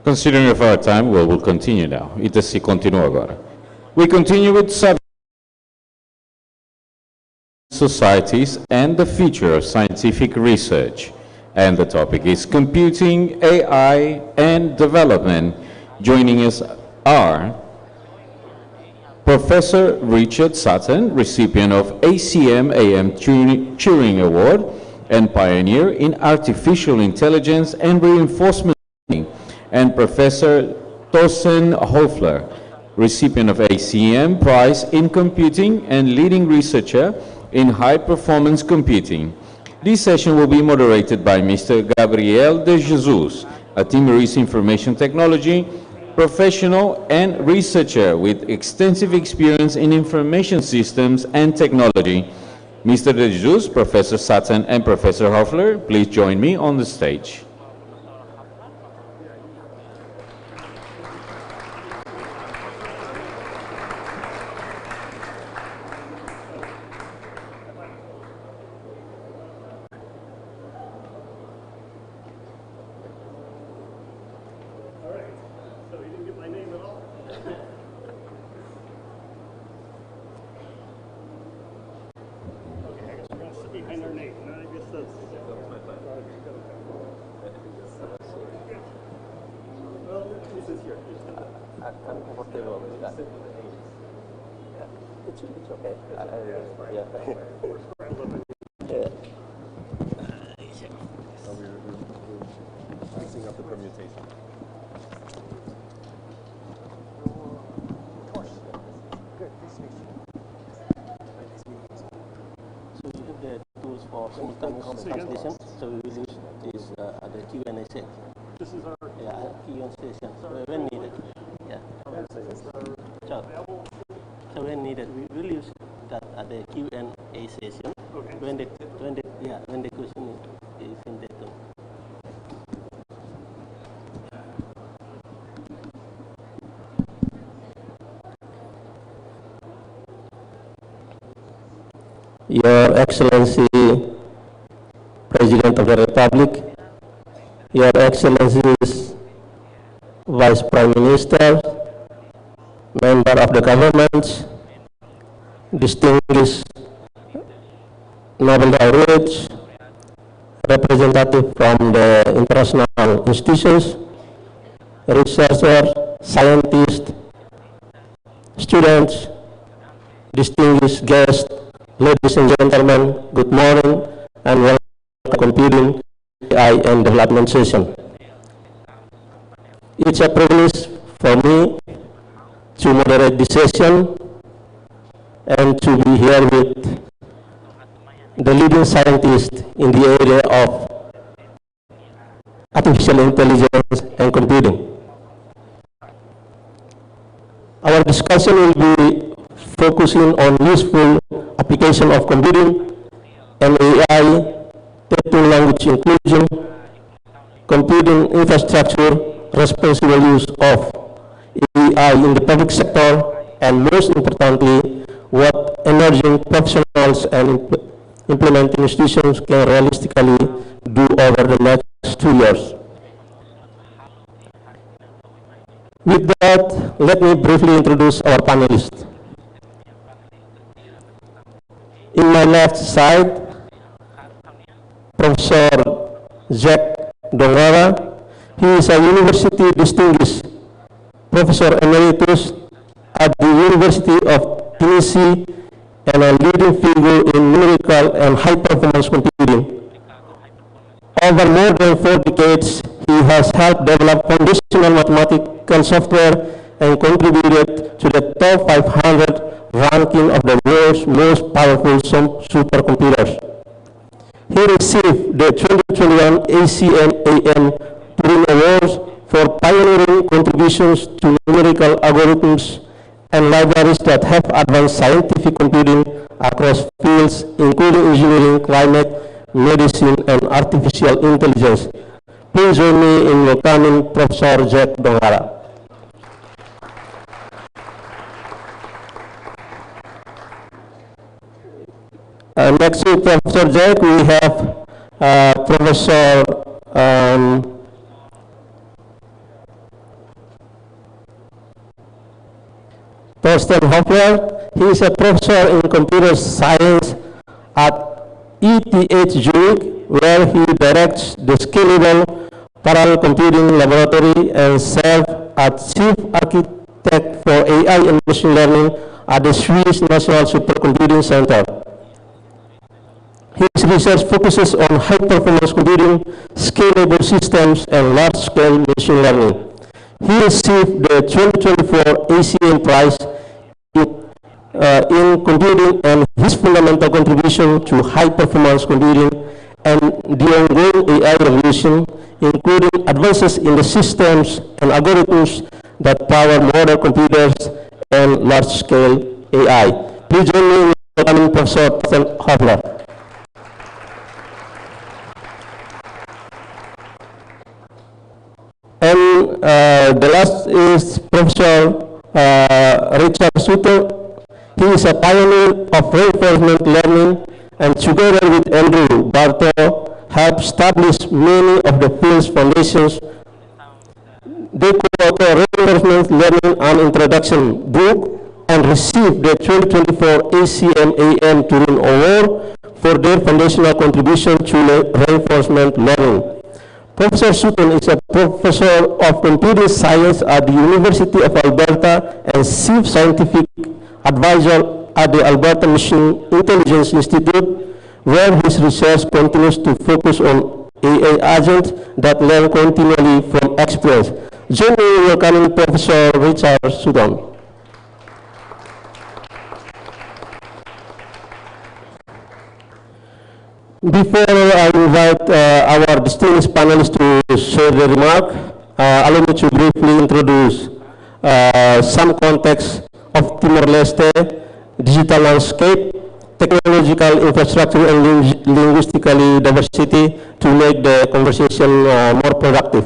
Considering of our time, we will continue now. Então se continua agora. We continue with societies and the future of scientific research. And the topic is computing, AI, and development. Joining us are Professor Richard Sutton, recipient of ACM-AM Turing Award and pioneer in artificial intelligence and reinforcement learning, and Professor Thorsten Hofler, recipient of ACM Prize in Computing and leading researcher in high-performance computing. This session will be moderated by Mr. Gabriel de Jesus, a Timorese information technology professional and researcher with extensive experience in information systems and technology. Mr. de Jesus, Professor Sutton, and Professor Hofler, please join me on the stage. It's okay. Yeah. So we're mixing up the permutation. Good. So you have the tools for simultaneous translation. So we will use this the Q&A session. This is our Q&A session. So when needed. Yeah. So when needed, we will use that at the Q&A session. Okay. When the question is in the tone. Your Excellency, President of the Republic, Your Excellencies, Vice Prime Minister, Member of the Government, distinguished Nobel laureates, representative from the international institutions, researchers, scientists, students, distinguished guests, ladies and gentlemen, good morning and welcome to Computing, AI and Development session. It's a privilege for me to moderate this session and to be here with the leading scientists in the area of artificial intelligence and computing. Our discussion will be focusing on useful application of computing and AI, technical language inclusion, computing infrastructure, responsible use of AI in the public sector, and most importantly, what emerging professionals and implementing institutions can realistically do over the next 2 years. With that, let me briefly introduce our panelists. In my left side, Professor Jack Dongara. He is a university distinguished Professor Emeritus at the University of Tennessee and a leading figure in numerical and high-performance computing. Over more than 4 decades, he has helped develop foundational mathematical software and contributed to the top 500 ranking of the world's most powerful supercomputers. He received the 2021 ACM-AM Turing Awards for pioneering contributions to numerical algorithms and libraries that have advanced scientific computing across fields including engineering, climate, medicine, and artificial intelligence. Please join me in welcoming Professor Jack Dongara. Next to Professor Jack, we have Professor Torsten Hoffler. He is a professor in computer science at ETH Zurich, where he directs the scalable parallel computing laboratory and serves as chief architect for AI and machine learning at the Swiss National Supercomputing Center. His research focuses on high-performance computing, scalable systems, and large-scale machine learning. He received the 2024 ACM Prize in computing, and his fundamental contribution to high-performance computing and the ongoing AI revolution, including advances in the systems and algorithms that power modern computers and large-scale AI. Please join me in welcoming Professor Hoffler. And the last is Professor Richard Suter. He is a pioneer of reinforcement learning, and together with Andrew Bartow, have established many of the field's foundations. They co-author Reinforcement Learning and Introduction book and received the 2024 ACM-AM Turing Award for their foundational contribution to reinforcement learning. Professor Sutton is a professor of computer science at the University of Alberta and chief scientific advisor at the Alberta Machine Intelligence Institute, where his research continues to focus on AI agents that learn continually from experience. Join me in welcoming Professor Richard Sutton. Before I invite our distinguished panelists to share their remark, allow me to briefly introduce some context of Timor Leste digital landscape, technological infrastructure, and linguistically diversity to make the conversation more productive.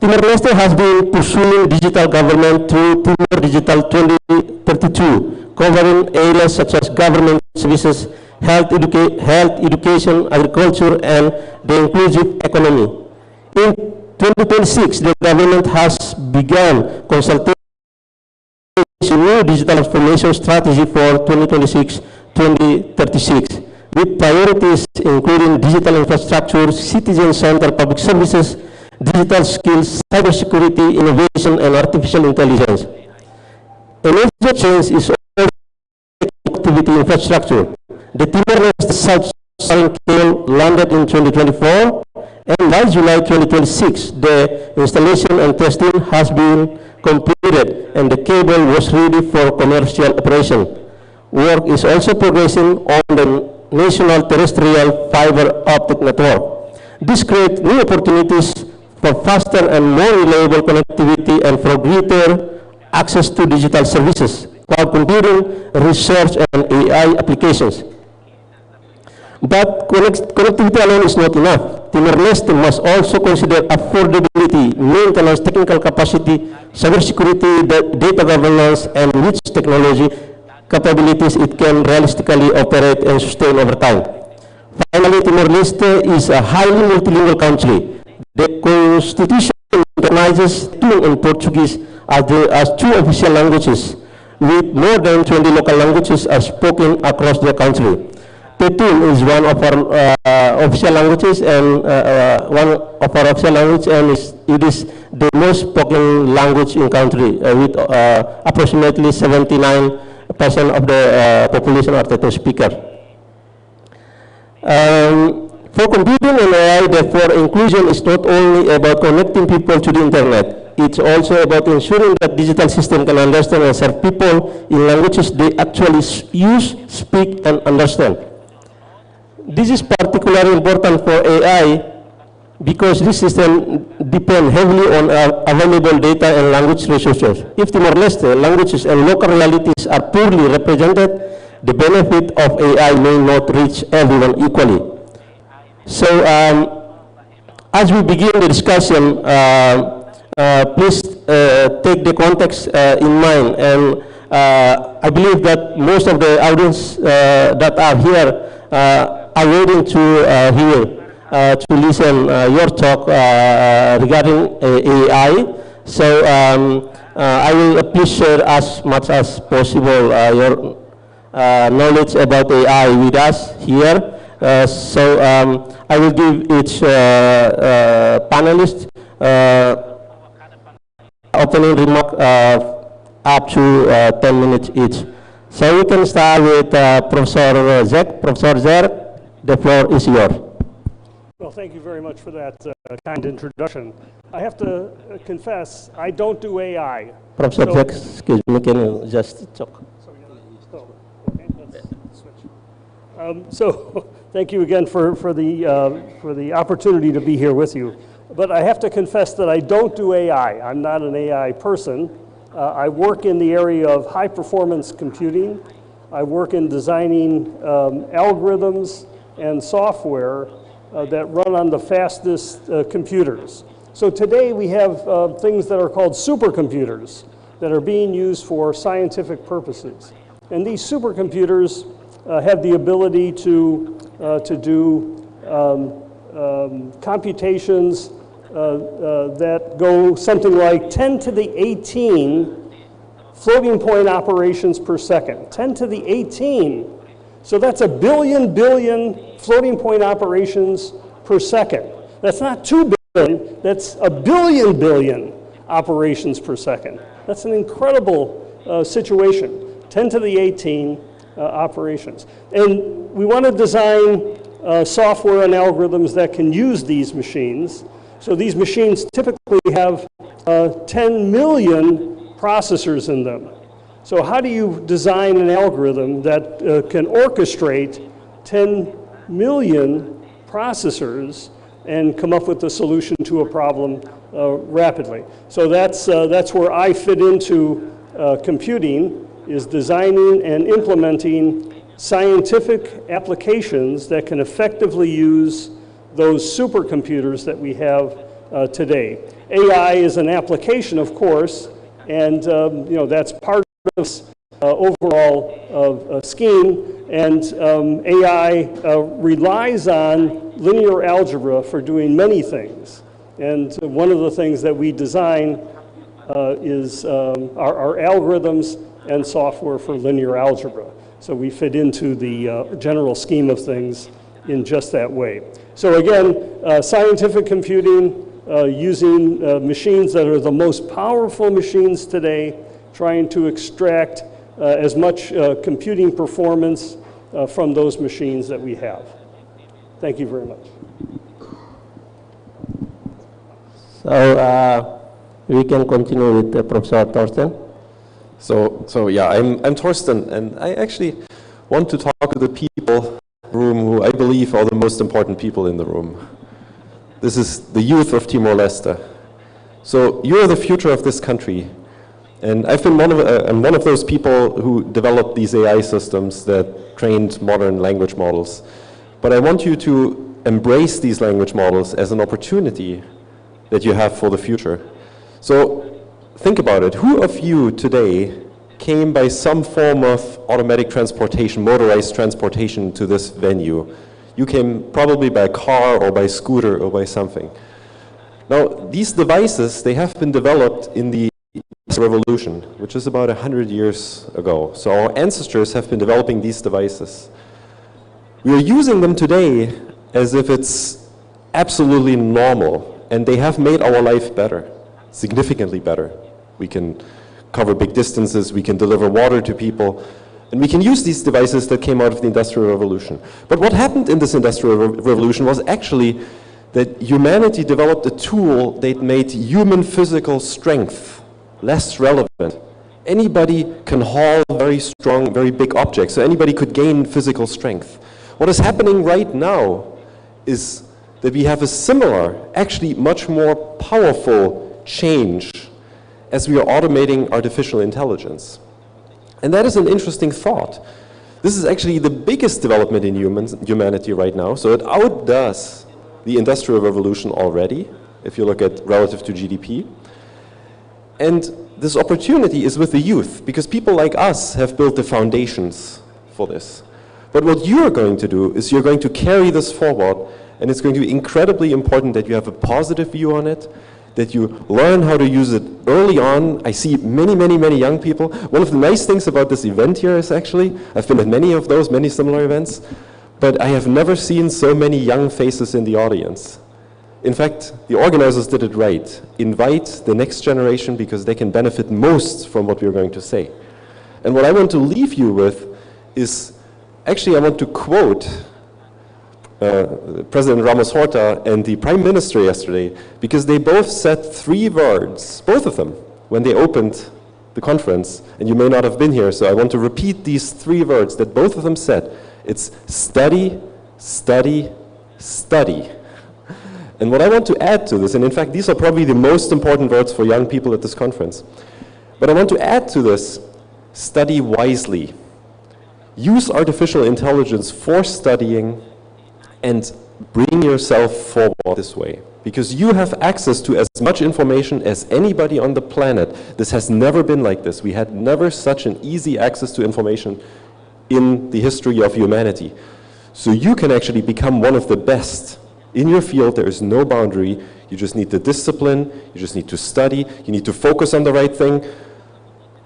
Timor Leste has been pursuing digital government through Timor Digital 2032, covering areas such as government services, health education, agriculture, and the inclusive economy. In 2026, the government has begun consultation on a new digital transformation strategy for 2026-2036, with priorities including digital infrastructure, citizen-centered public services, digital skills, cybersecurity, innovation, and artificial intelligence. A major change is connectivity infrastructure. The Timor Leste South-Southern cable landed in 2024, and by July 2026, the installation and testing has been completed, and the cable was ready for commercial operation. Work is also progressing on the national terrestrial fiber optic network. This creates new opportunities for faster and more reliable connectivity and for greater access to digital services, cloud computing, research, and AI applications. But connectivity alone is not enough. Timor-Leste must also consider affordability, maintenance, technical capacity, cybersecurity, data governance, and which technology capabilities it can realistically operate and sustain over time. Finally, Timor-Leste is a highly multilingual country. The Constitution recognizes Turing and Portuguese as two official languages, with more than 20 local languages are spoken across the country. Tetum is one of our official languages, and it is the most spoken language in country, with approximately 79% of the population are Tetum speaker. For computing and AI, therefore, inclusion is not only about connecting people to the internet. It's also about ensuring that digital system can understand and serve people in languages they actually use, speak, and understand. This is particularly important for AI because this system depends heavily on available data and language resources. If Timor-Leste languages and local realities are poorly represented, the benefit of AI may not reach everyone equally. So, as we begin the discussion, please take the context in mind. And I believe that most of the audience that are here are waiting to hear, to listen your talk regarding AI. So I will please share as much as possible your knowledge about AI with us here. So I will give each panelist opening remark up to 10 minutes each. So we can start with Professor Zek. Professor Zek, the floor is yours. Well, thank you very much for that kind introduction. I have to confess, I don't do AI. Professor So- Zek, excuse me, can you just talk? Okay, let's switch. So, thank you again for the opportunity to be here with you. But I have to confess that I don't do AI. I'm not an AI person. I work in the area of high-performance computing. I work in designing algorithms and software that run on the fastest computers. So today we have things that are called supercomputers that are being used for scientific purposes. And these supercomputers have the ability to do computations that go something like 10 to the 18 floating point operations per second. 10 to the 18. So that's a billion floating point operations per second. That's not 2 billion, that's a billion operations per second. That's an incredible situation. 10 to the 18 operations. And we want to design software and algorithms that can use these machines. So these machines typically have 10 million processors in them. So how do you design an algorithm that can orchestrate 10 million processors and come up with a solution to a problem rapidly? So that's where I fit into computing, is designing and implementing scientific applications that can effectively use those supercomputers that we have today. AI is an application, of course, and that's part of this overall scheme. And AI relies on linear algebra for doing many things. And one of the things that we design is our algorithms and software for linear algebra. So we fit into the general scheme of things in just that way. So again, scientific computing using machines that are the most powerful machines today, trying to extract as much computing performance from those machines that we have. Thank you very much. So we can continue with Professor Thorsten. So yeah, I'm Torsten, and I actually want to talk to the people in the room who I believe are the most important people in the room. This is the youth of Timor Leste. So you're the future of this country, and I've been I'm one of those people who developed these AI systems that trained modern language models. But I want you to embrace these language models as an opportunity that you have for the future. So think about it. Who of you today came by some form of automatic transportation, motorized transportation to this venue? You came probably by car or by scooter or by something. Now, these devices, they have been developed in the Revolution, which is about 100 years ago. So our ancestors have been developing these devices. We are using them today as if it's absolutely normal, and they have made our life better, significantly better. We can cover big distances, we can deliver water to people, and we can use these devices that came out of the Industrial Revolution. But what happened in this Industrial Revolution was actually that humanity developed a tool that made human physical strength less relevant. Anybody can haul very strong, very big objects, so anybody could gain physical strength. What is happening right now is that we have a similar, actually much more powerful change as we are automating artificial intelligence. And that is an interesting thought. This is actually the biggest development in humanity right now, so it outdoes the Industrial Revolution already, if you look at relative to GDP. And this opportunity is with the youth, because people like us have built the foundations for this. But what you're going to do is you're going to carry this forward, and it's going to be incredibly important that you have a positive view on it, that you learn how to use it early on. I see many, many, many young people. One of the nice things about this event here is actually, I've been at many of those, many similar events, but I have never seen so many young faces in the audience. In fact, the organizers did it right. Invite the next generation because they can benefit most from what we're going to say. And what I want to leave you with is, actually I want to quote President Ramos Horta and the Prime Minister yesterday, because they both said 3 words, both of them, when they opened the conference, and you may not have been here, so I want to repeat these 3 words that both of them said. It's study, study, study. And what I want to add to this, and in fact these are probably the most important words for young people at this conference, but I want to add to this, study wisely. Use artificial intelligence for studying and bring yourself forward this way. Because you have access to as much information as anybody on the planet. This has never been like this. We had never such an easy access to information in the history of humanity. So you can actually become one of the best. In your field, there is no boundary. You just need the discipline. You just need to study. You need to focus on the right thing.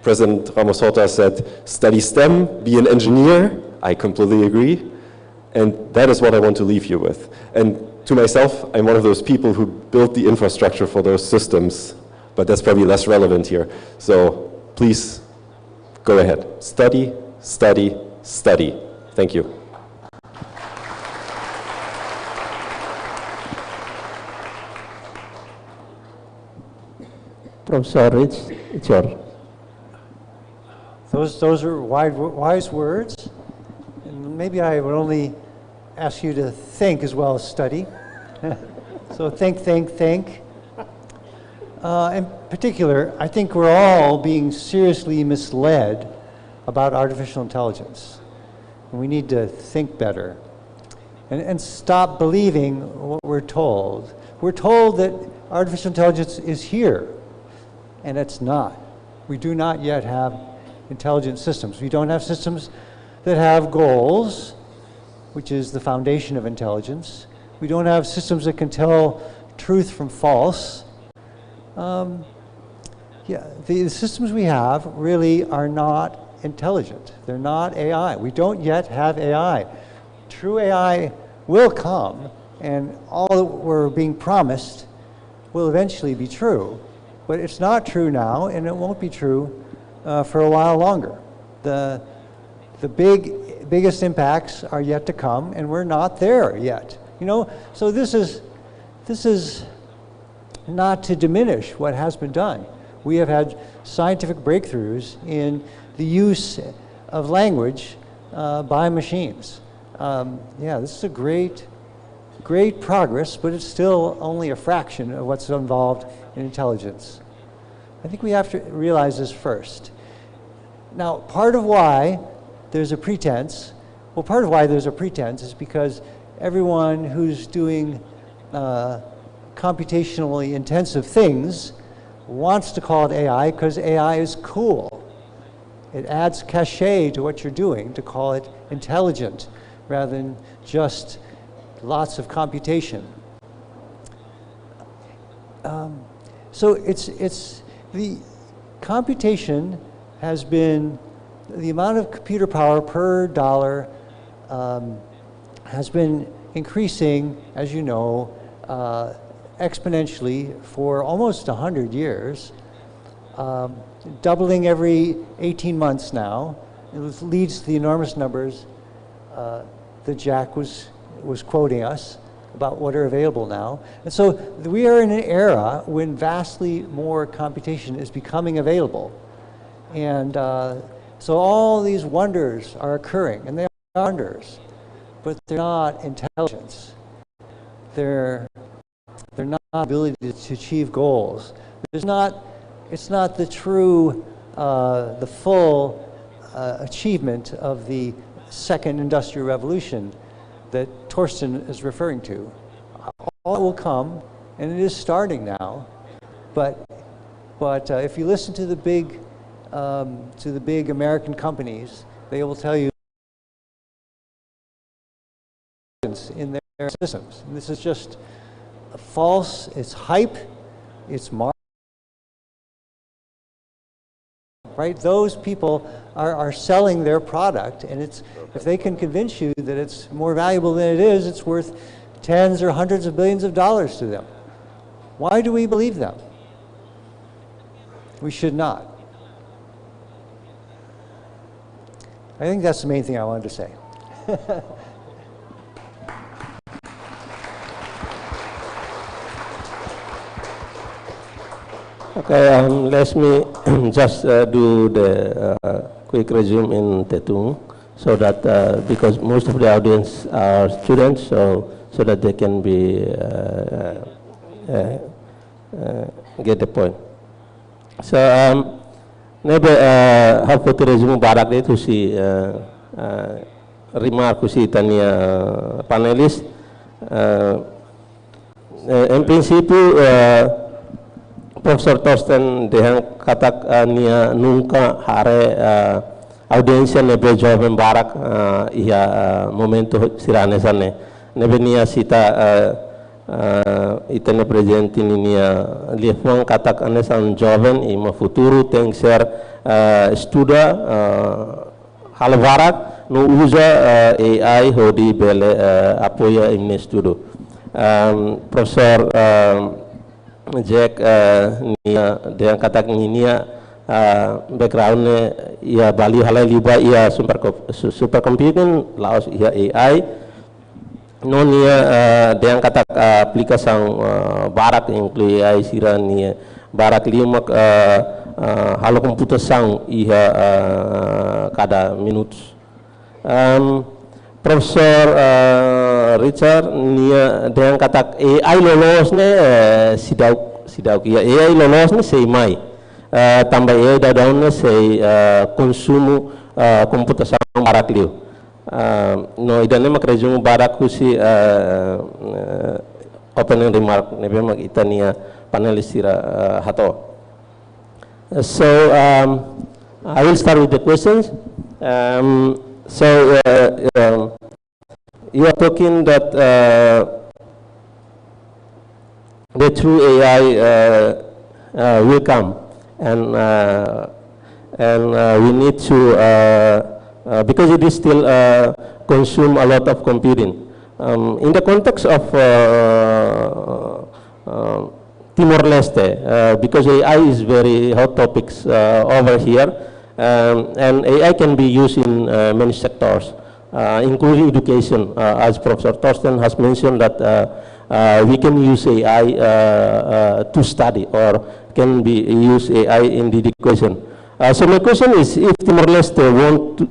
President Ramos Horta said, study STEM, be an engineer. I completely agree. And that is what I want to leave you with. And to myself, I'm one of those people who built the infrastructure for those systems, but that's probably less relevant here. So please, go ahead. Study, study, study. Thank you. Professor Rich, it's your. Those are wise words. And maybe I would only ask you to think as well as study. So think, think, think. In particular, I think we're all being seriously misled about artificial intelligence. And we need to think better and stop believing what we're told. We're told that artificial intelligence is here, and it's not. We do not yet have intelligent systems. We don't have systems that have goals, which is the foundation of intelligence. We don't have systems that can tell truth from false. The systems we have really are not intelligent. They're not AI. We don't yet have AI. True AI will come, and all that we're being promised will eventually be true. But it's not true now, and it won't be true for a while longer. The biggest impacts are yet to come, and we're not there yet. You know, so this is not to diminish what has been done. We have had scientific breakthroughs in the use of language by machines. Yeah, this is a great progress, but it's still only a fraction of what's involved in intelligence. I think we have to realize this first. Now, part of why there's a pretense is because everyone who's doing computationally intensive things wants to call it AI because AI is cool. It adds cachet to what you're doing to call it intelligent rather than just lots of computation. So it's the computation has been, the amount of computer power per dollar has been increasing, as you know, exponentially for almost 100 years, doubling every 18 months now. It leads to the enormous numbers that Jack was quoting us about what are available now. And so we are in an era when vastly more computation is becoming available. And so all these wonders are occurring, and they are wonders, but they're not intelligence. They're not ability to achieve goals. It's not the true, the full achievement of the second industrial revolution that Torsten is referring to. All will come, and it is starting now. But if you listen to the big American companies, they will tell you in their systems. And this is just false. It's hype. it's right? Those people are selling their product, and if they can convince you that it's more valuable than it is, it's worth tens or hundreds of billions of dollars to them. Why do we believe them? We should not. I think that's the main thing I wanted to say. Okay, let me just do the quick resume in Tetung, so that because most of the audience are students, so that they can be get the point. So maybe how to resume barak itu si remark si tania panelis. In prinsipio Profesor Torsten dehang katak nia nunca hare audiensnya nebe jawaban barak iya momento siranesane nebe nia sita itene presente nia liefang katak anesan jawaban ima futuro tem ser estuda hal barak no usa AI hodi bele apoia in estudo. Profesor Jack nia dengan kata nia backgroundnya ia Bali halai liba ia supercomputing laos ia AI no nia dengan kata aplikasi barak include AI sira nia barak limak halo komputer sang ia kada minutos. Profesor Richard nia dengan kata AI lolosnya sidau kia AI lolosnya sei mai tambah AI dadaunya sei konsumo komputer sang barak liu no idane mak resume barak husi opening remark nebe mak itania panelis sira hato. So I will start with the questions. So you are talking that the true AI will come, and we need to because it is still consume a lot of computing. In the context of Timor Leste, because AI is very hot topics over here. And AI can be used in many sectors, including education. As Professor Torsten has mentioned that we can use AI to study, or can be use AI in the education. So my question is, if Timor Leste want to,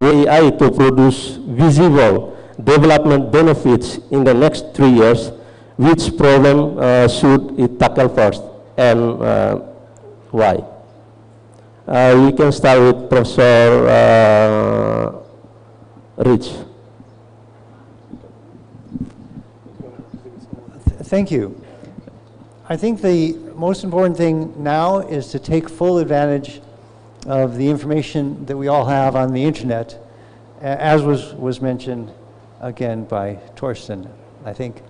AI to produce visible development benefits in the next 3 years, which problem should it tackle first, and why? We can start with Professor Rich. Thank you. I think the most important thing now is to take full advantage of the information that we all have on the internet, as was mentioned again by Torsten, I think.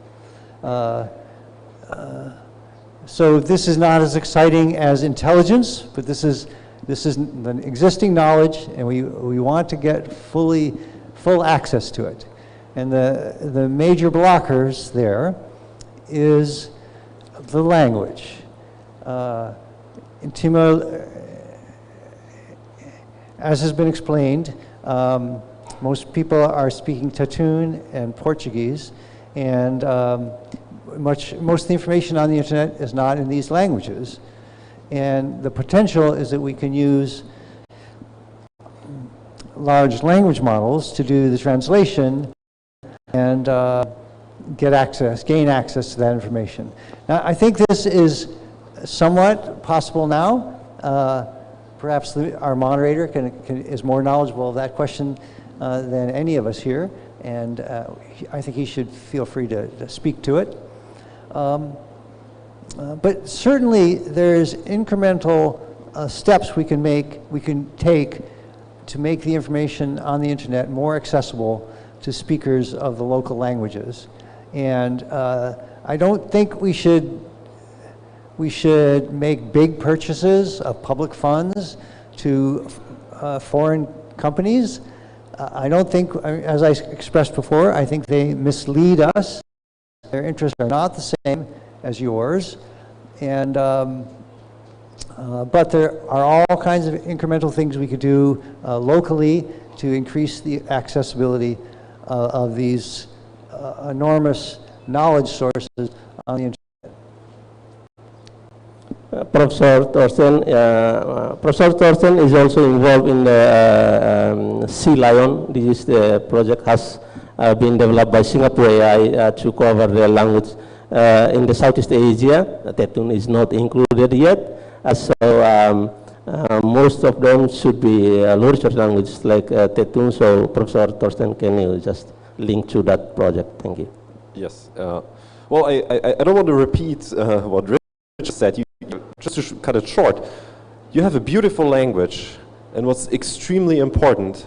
So this is not as exciting as intelligence, but this is the existing knowledge, and we want to get full access to it. And the major blockers there is the language. In Timor, as has been explained, most people are speaking Tatun and Portuguese, and most of the information on the internet is not in these languages. And the potential is that we can use large language models to do the translation and gain access to that information. Now, I think this is somewhat possible now. Perhaps our moderator is more knowledgeable of that question than any of us here, and I think he should feel free to speak to it. But certainly there's incremental steps we can take to make the information on the internet more accessible to speakers of the local languages. And I don't think we should we should make big purchases of public funds to foreign companies. I don't think, as I expressed before, I think they mislead us. Their interests are not the same as yours. And, but there are all kinds of incremental things we could do locally to increase the accessibility of these enormous knowledge sources on the internet. Professor Thorsten is also involved in the Sea Lion. This is the project has been developed by Singapore AI to cover the language in the Southeast Asia. Tetun is not included yet, so most of them should be literature languages like Tetun. So Professor Thorsten, can you just link to that project? Thank you. Yes. Well, I don't want to repeat what Richard said. Just to cut it short, you have a beautiful language, and what's extremely important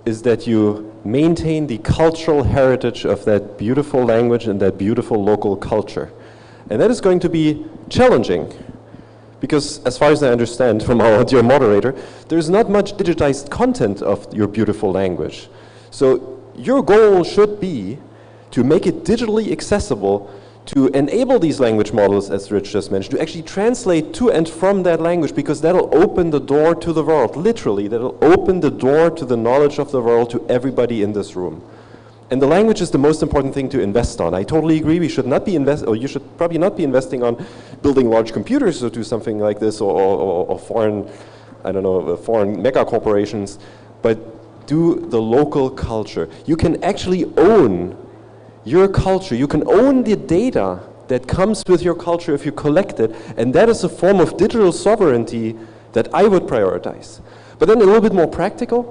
is that you maintain the cultural heritage of that beautiful language and that beautiful local culture. And that is going to be challenging, because as far as I understand from our dear moderator, there's not much digitized content of your beautiful language. So your goal should be to make it digitally accessible, to enable these language models, as Rich just mentioned, to actually translate to and from that language, because that'll open the door to the world, literally, that'll open the door to the knowledge of the world to everybody in this room. And the language is the most important thing to invest on. I totally agree, we should not be you should probably not be investing on building large computers or do something like this, or foreign, I don't know, foreign mega corporations, but do the local culture. You can actually own your culture. You can own the data that comes with your culture if you collect it, and that is a form of digital sovereignty that I would prioritize. But then a little bit more practical,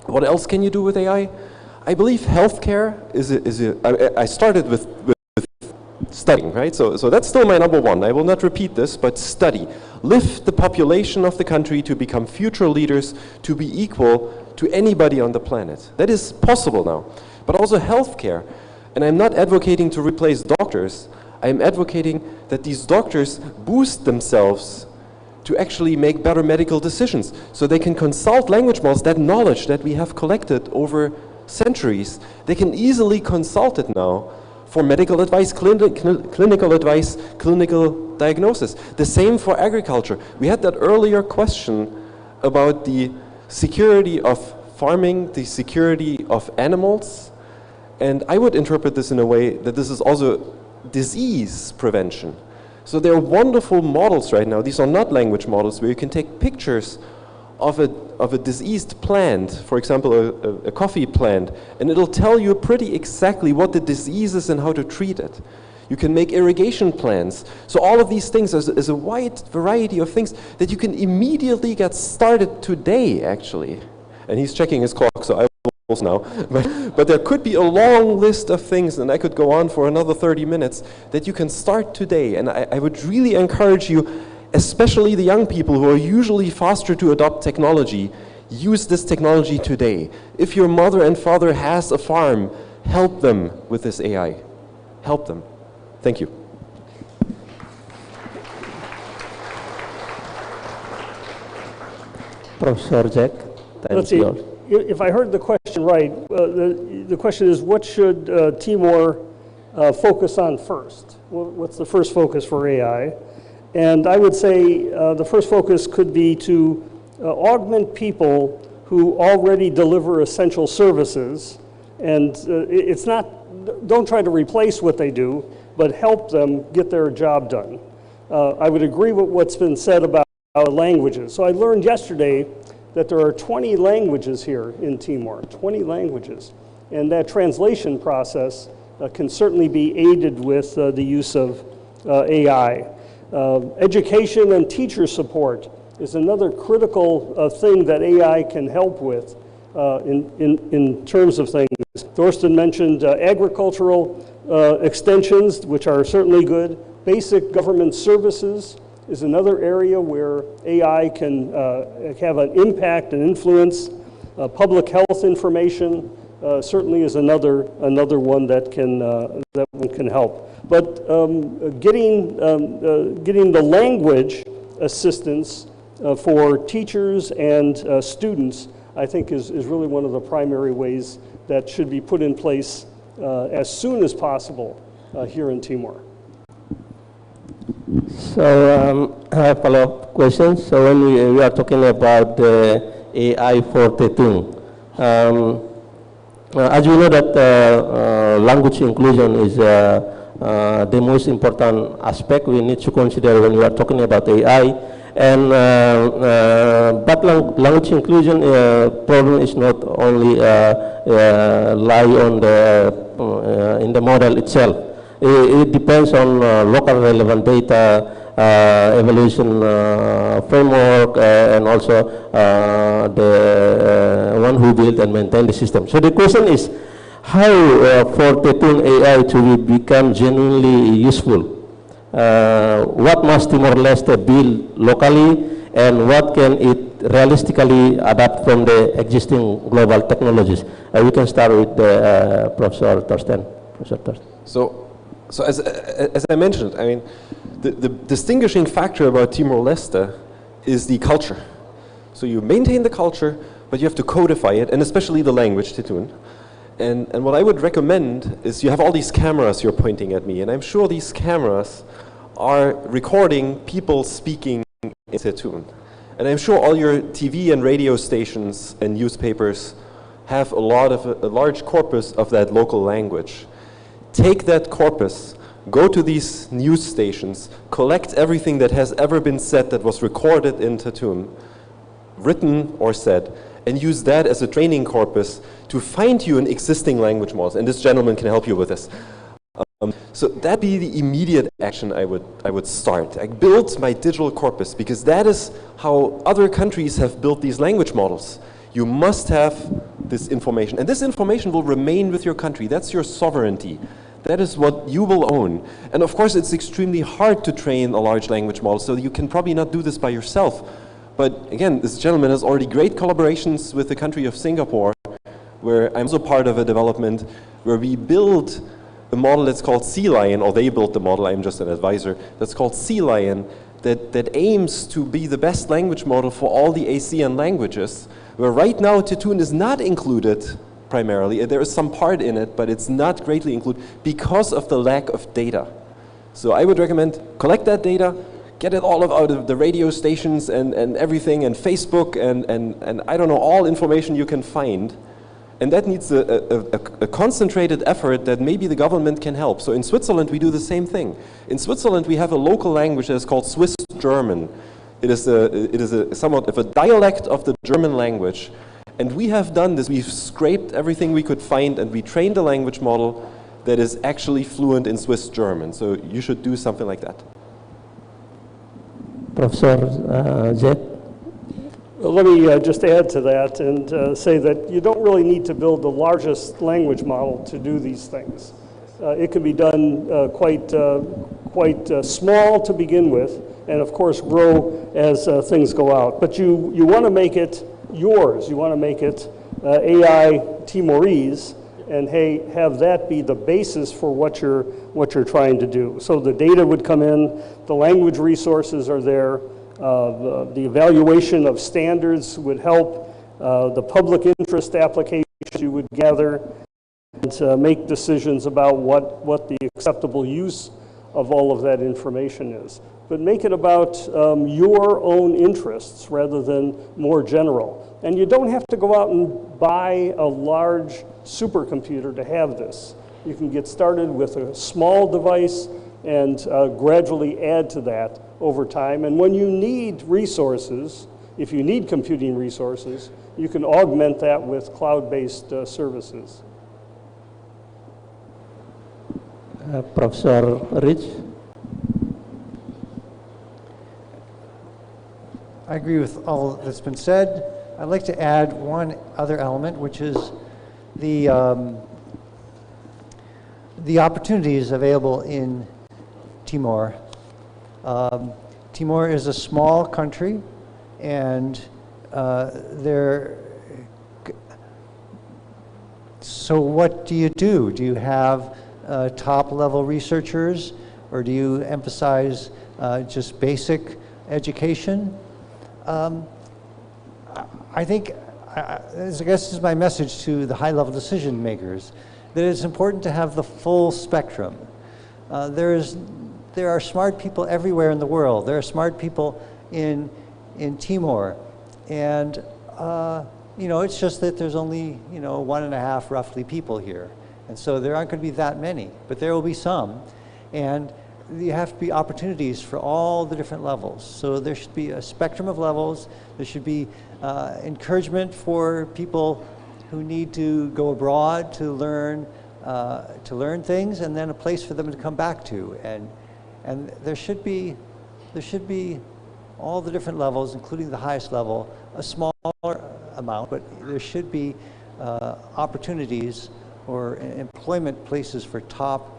what else can you do with AI? I believe healthcare I started with studying, right? So that's still my number one. I will not repeat this, but study. Lift the population of the country to become future leaders, to be equal to anybody on the planet. That is possible now. But also healthcare. And I'm not advocating to replace doctors. I'm advocating that these doctors boost themselves to actually make better medical decisions, so they can consult language models, that knowledge that we have collected over centuries. They can easily consult it now for medical advice, clinical advice, clinical diagnosis. The same for agriculture. We had that earlier question about the security of farming, the security of animals. And I would interpret this in a way that this is also disease prevention. So there are wonderful models right now. These are not language models where you can take pictures of a diseased plant, for example, a coffee plant, and it'll tell you pretty exactly what the disease is and how to treat it. You can make irrigation plans. So all of these things is a wide variety of things that you can immediately get started today, actually. And he's checking his clock, so I will now. But there could be a long list of things, and I could go on for another 30 minutes, that you can start today. And I would really encourage you, especially the young people who are usually faster to adopt technology, use this technology today. If your mother and father has a farm, help them with this AI. Help them. Thank you. Professor Jack, let's see. If I heard the question right, the question is, what should Timor focus on first? What's the first focus for AI? And I would say the first focus could be to augment people who already deliver essential services. And it's not, don't try to replace what they do, but help them get their job done. I would agree with what's been said about languages. So I learned yesterday that there are 20 languages here in Timor, 20 languages. And that translation process can certainly be aided with the use of AI. Education and teacher support is another critical thing that AI can help with in terms of things. Thorsten mentioned agricultural extensions, which are certainly good. Basic government services is another area where AI can have an impact and influence. Public health information, certainly is another one that can help. But getting the language assistance for teachers and students, I think, is really one of the primary ways that should be put in place as soon as possible here in Timor. So I have follow-up questions. So when we are talking about the AI for Tetun, as we know that language inclusion is the most important aspect we need to consider when we are talking about AI. And but language inclusion problem is not only lie on the in the model itself. It depends on local relevant data, evaluation framework, and also the one who built and maintained the system. So the question is, how for Tetun AI to become genuinely useful? What must Timor Leste build locally, and what can it realistically adapt from the existing global technologies? We can start with Professor Torsten. So as I mentioned, I mean, the distinguishing factor about Timor-Leste is the culture. So you maintain the culture, but you have to codify it, and especially the language, Tetun. And what I would recommend is you have all these cameras you're pointing at me, and I'm sure these cameras are recording people speaking in Tetun. And I'm sure all your TV and radio stations and newspapers have a large corpus of that local language. Take that corpus, go to these news stations, collect everything that has ever been said that was recorded in Tetun, written or said, and use that as a training corpus to fine-tune existing language models. And this gentleman can help you with this. So that'd be the immediate action I would start. I build my digital corpus, because that is how other countries have built these language models. You must have this information, and this information will remain with your country. That's your sovereignty. That is what you will own. And of course, it's extremely hard to train a large language model, so you can probably not do this by yourself. But again, this gentleman has already great collaborations with the country of Singapore, where I'm also part of a development where we build a model that's called Sea Lion, or they built the model, I'm just an advisor, that's called Sea Lion, that aims to be the best language model for all the ASEAN languages, where right now Tetun is not included primarily. There is some part in it, but it's not greatly included because of the lack of data. So I would recommend collect that data, get it all out of the radio stations and everything, and Facebook, and I don't know, all information you can find. And that needs a concentrated effort that maybe the government can help. So in Switzerland, we do the same thing. In Switzerland, we have a local language that is called Swiss German. It is somewhat of a dialect of the German language. And we have done this. We've scraped everything we could find, and we trained a language model that is actually fluent in Swiss German. So you should do something like that. Professor Jet? Let me just add to that and say that you don't really need to build the largest language model to do these things. It can be done quite small to begin with, and of course grow as things go out. But you want to make it yours. You want to make it AI Timorese, and have that be the basis for what you're trying to do. So the data would come in, the language resources are there. The evaluation of standards would help, the public interest applications you would gather, and make decisions about what the acceptable use of all of that information is. But make it about your own interests rather than more general. And you don't have to go out and buy a large supercomputer to have this. You can get started with a small device and gradually add to that over time. And when you need resources, if you need computing resources, you can augment that with cloud-based services. Professor Rich? I agree with all that's been said. I'd like to add one other element, which is the opportunities available in Timor. Timor is a small country, and So what do you do? Do you have top-level researchers, or do you emphasize just basic education? I think, I guess this is my message to the high-level decision makers, that it's important to have the full spectrum. There are smart people everywhere in the world. There are smart people in Timor, and you know, it's just that there's only 1.5 roughly people here, and so there aren't going to be that many, but there will be some, and you have to be opportunities for all the different levels. So there should be a spectrum of levels. There should be encouragement for people who need to go abroad to learn things, and then a place for them to come back to. And there should be all the different levels, including the highest level, a smaller amount, but there should be opportunities or employment places for top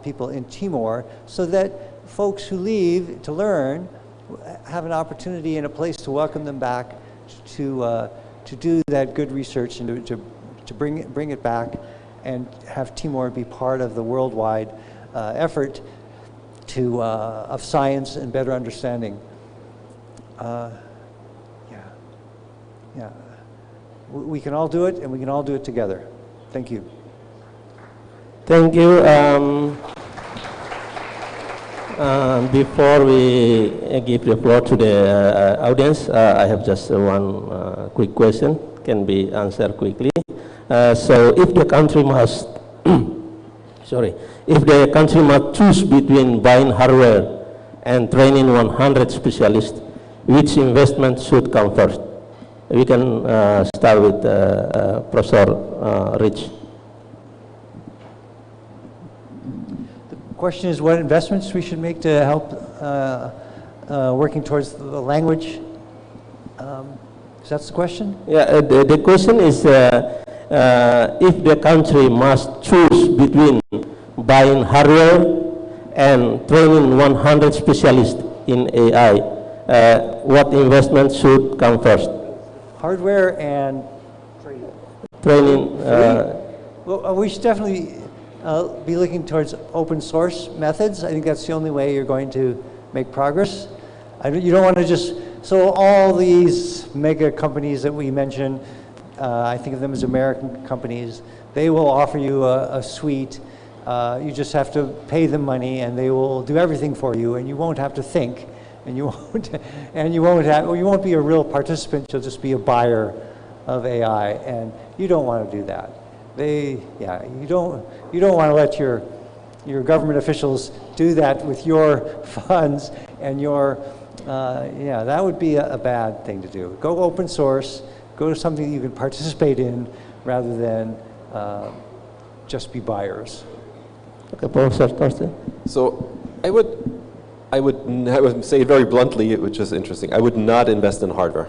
people in Timor, so that folks who leave to learn have an opportunity and a place to welcome them back to do that good research and to bring it back and have Timor be part of the worldwide effort of science and better understanding. Yeah. We can all do it, and we can all do it together. Thank you. Thank you. Before we give the floor to the audience, I have just one quick question, can be answered quickly. So if the country must, if the country must choose between buying hardware and training 100 specialists, which investment should come first? We can start with Professor Rich. The question is what investments we should make to help working towards the language. Is that the question? Yeah, the question is if the country must choose between buying hardware and training 100 specialists in AI, what investment should come first? Hardware and training. Well, we should definitely be looking towards open source methods. I think that's the only way you're going to make progress. You don't want to just, so all these mega companies that we mentioned, I think of them as American companies, they will offer you a suite. You just have to pay them money and they will do everything for you, and you won't have to think, and you won't be a real participant. You'll just be a buyer of AI, and you don't want to do that. You don't want to let your government officials do that with your funds and your, that would be a bad thing to do. Go open source, go to something you can participate in rather than just be buyers. Okay, Professor Thorsten. So I would say it very bluntly, which is interesting. I would not invest in hardware.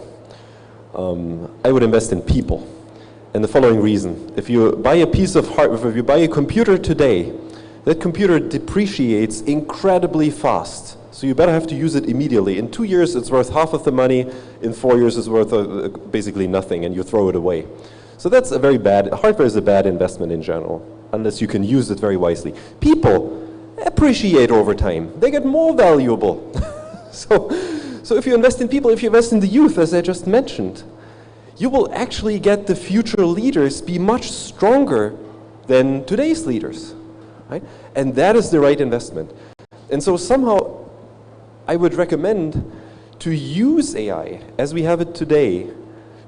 I would invest in people. And the following reason: if you buy a piece of hardware, if you buy a computer today, that computer depreciates incredibly fast. So you better have to use it immediately. In 2 years, it's worth half of the money. In 4 years, it's worth basically nothing, and you throw it away. So that's a very bad, hardware is a bad investment in general, unless you can use it very wisely. People appreciate over time. They get more valuable. So if you invest in people, if you invest in the youth, as I just mentioned, you will actually get the future leaders be much stronger than today's leaders, right? And that is the right investment. And so somehow I would recommend to use AI as we have it today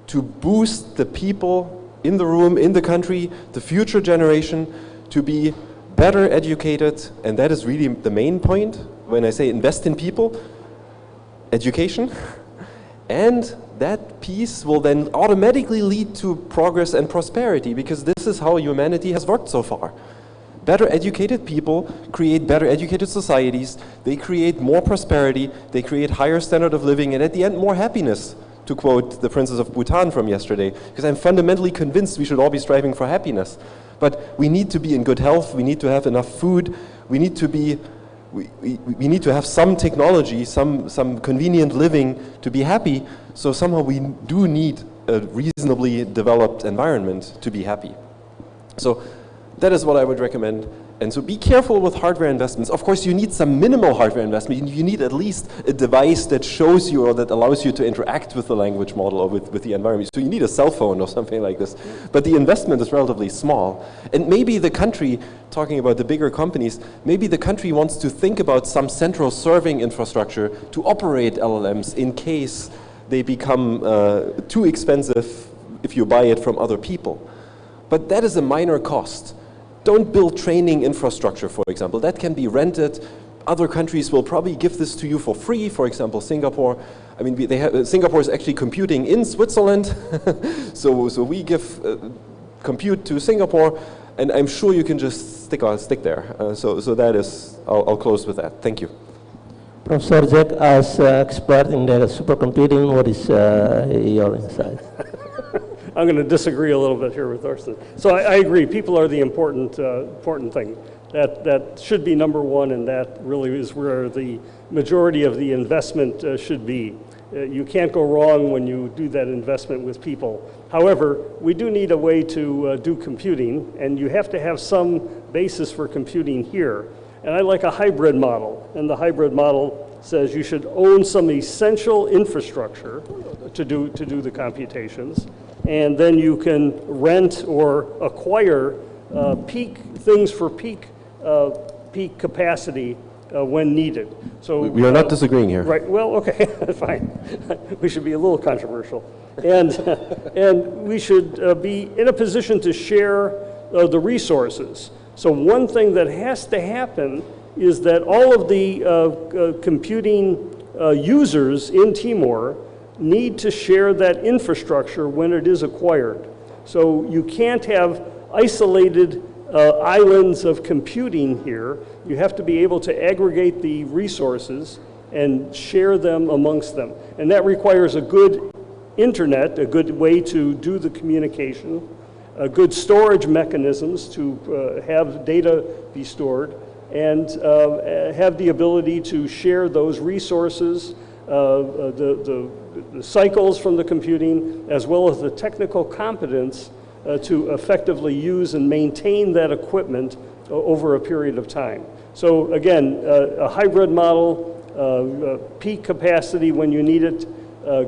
to boost the people in the room, in the country, the future generation, to be better educated. And that is really the main point when I say invest in people, education. And that piece will then automatically lead to progress and prosperity, because this is how humanity has worked so far. Better educated people create better educated societies, they create more prosperity, they create higher standard of living, and at the end more happiness, to quote the Princess of Bhutan from yesterday, because I'm fundamentally convinced we should all be striving for happiness. But we need to be in good health, we need to have enough food, we need to be we need to have some technology, some convenient living to be happy. So somehow we do need a reasonably developed environment to be happy. So that is what I would recommend. And so be careful with hardware investments. Of course, you need some minimal hardware investment. You need at least a device that shows you or that allows you to interact with the language model or with the environment. So you need a cell phone or something like this. But the investment is relatively small. And maybe the country, talking about the bigger companies, maybe the country wants to think about some central serving infrastructure to operate LLMs in case they become too expensive if you buy it from other people. But that is a minor cost. Don't build training infrastructure, for example. That can be rented. Other countries will probably give this to you for free. For example, Singapore. I mean, Singapore is actually computing in Switzerland. so we give compute to Singapore, and I'm sure you can just stick there. So that is, I'll close with that. Thank you. Professor Jack, as expert in the supercomputing, what is your insight? I'm going to disagree a little bit here with Thorsten. So I agree, people are the important thing. That should be number one, and that really is where the majority of the investment should be. You can't go wrong when you do that investment with people. However, we do need a way to do computing, and you have to have some basis for computing here. And I like a hybrid model, and the hybrid model says you should own some essential infrastructure to do the computations, and then you can rent or acquire peak things for peak capacity when needed. So we are not disagreeing here. Right. Well, okay, fine. We should be a little controversial, and we should be in a position to share the resources. So one thing that has to happen is that all of the computing users in Timor need to share that infrastructure when it is acquired. So you can't have isolated islands of computing here. You have to be able to aggregate the resources and share them amongst them. And that requires a good internet, a good way to do the communication, good storage mechanisms to have data be stored, and have the ability to share those resources, the cycles from the computing, as well as the technical competence to effectively use and maintain that equipment over a period of time. So again, a hybrid model, peak capacity when you need it,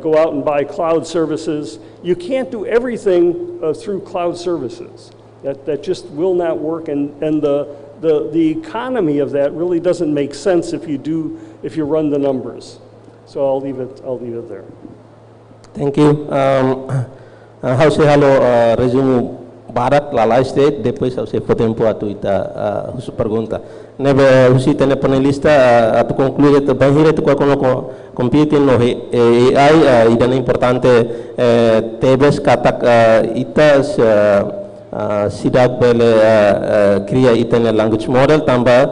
go out and buy cloud services. You can't do everything through cloud services. That just will not work, and the economy of that really doesn't make sense if you run the numbers. So I'll leave it there. Thank you. How say hello resumo Barat Lalai State depois ao se tempo atu ita husu pergunta. Nebe husi tene panelista atu conclude to bahire to kono computing no AI idana importante tebes katak itas sidak bele cria itene language model tamba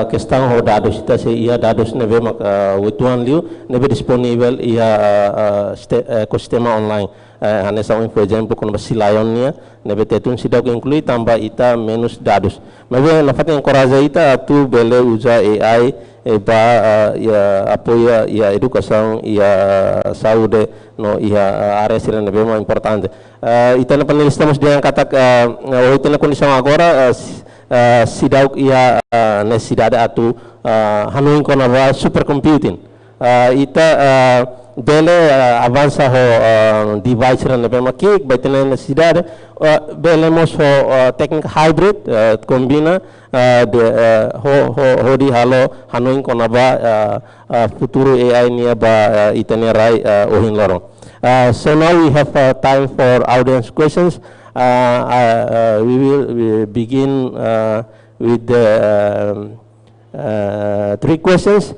questão ho dados ita se ia dados nebe mak utuan liu nebe disponível ia ekosistema online. Hanessa por exemplo quando basilayon niya nebe tetun sidak inclui tamba ita menos dados. Mas na fatin encoraja ita atu bele usa AI ba apoia ia educação ia saúde no ia área sira nebe mais importante. Ita na panelista mas dia kata ita na kondisão agora sidak ia necessidade atu hanuin Konaba supercomputing. Ita bele avança ho device ran nebe makik baitena necessidade bele mos ho technique hybrid combina de ho di halo hanuin Konaba futuro AI nia ba itene rai ohin lorong. So now we have time for audience questions. We will begin with the 3 questions.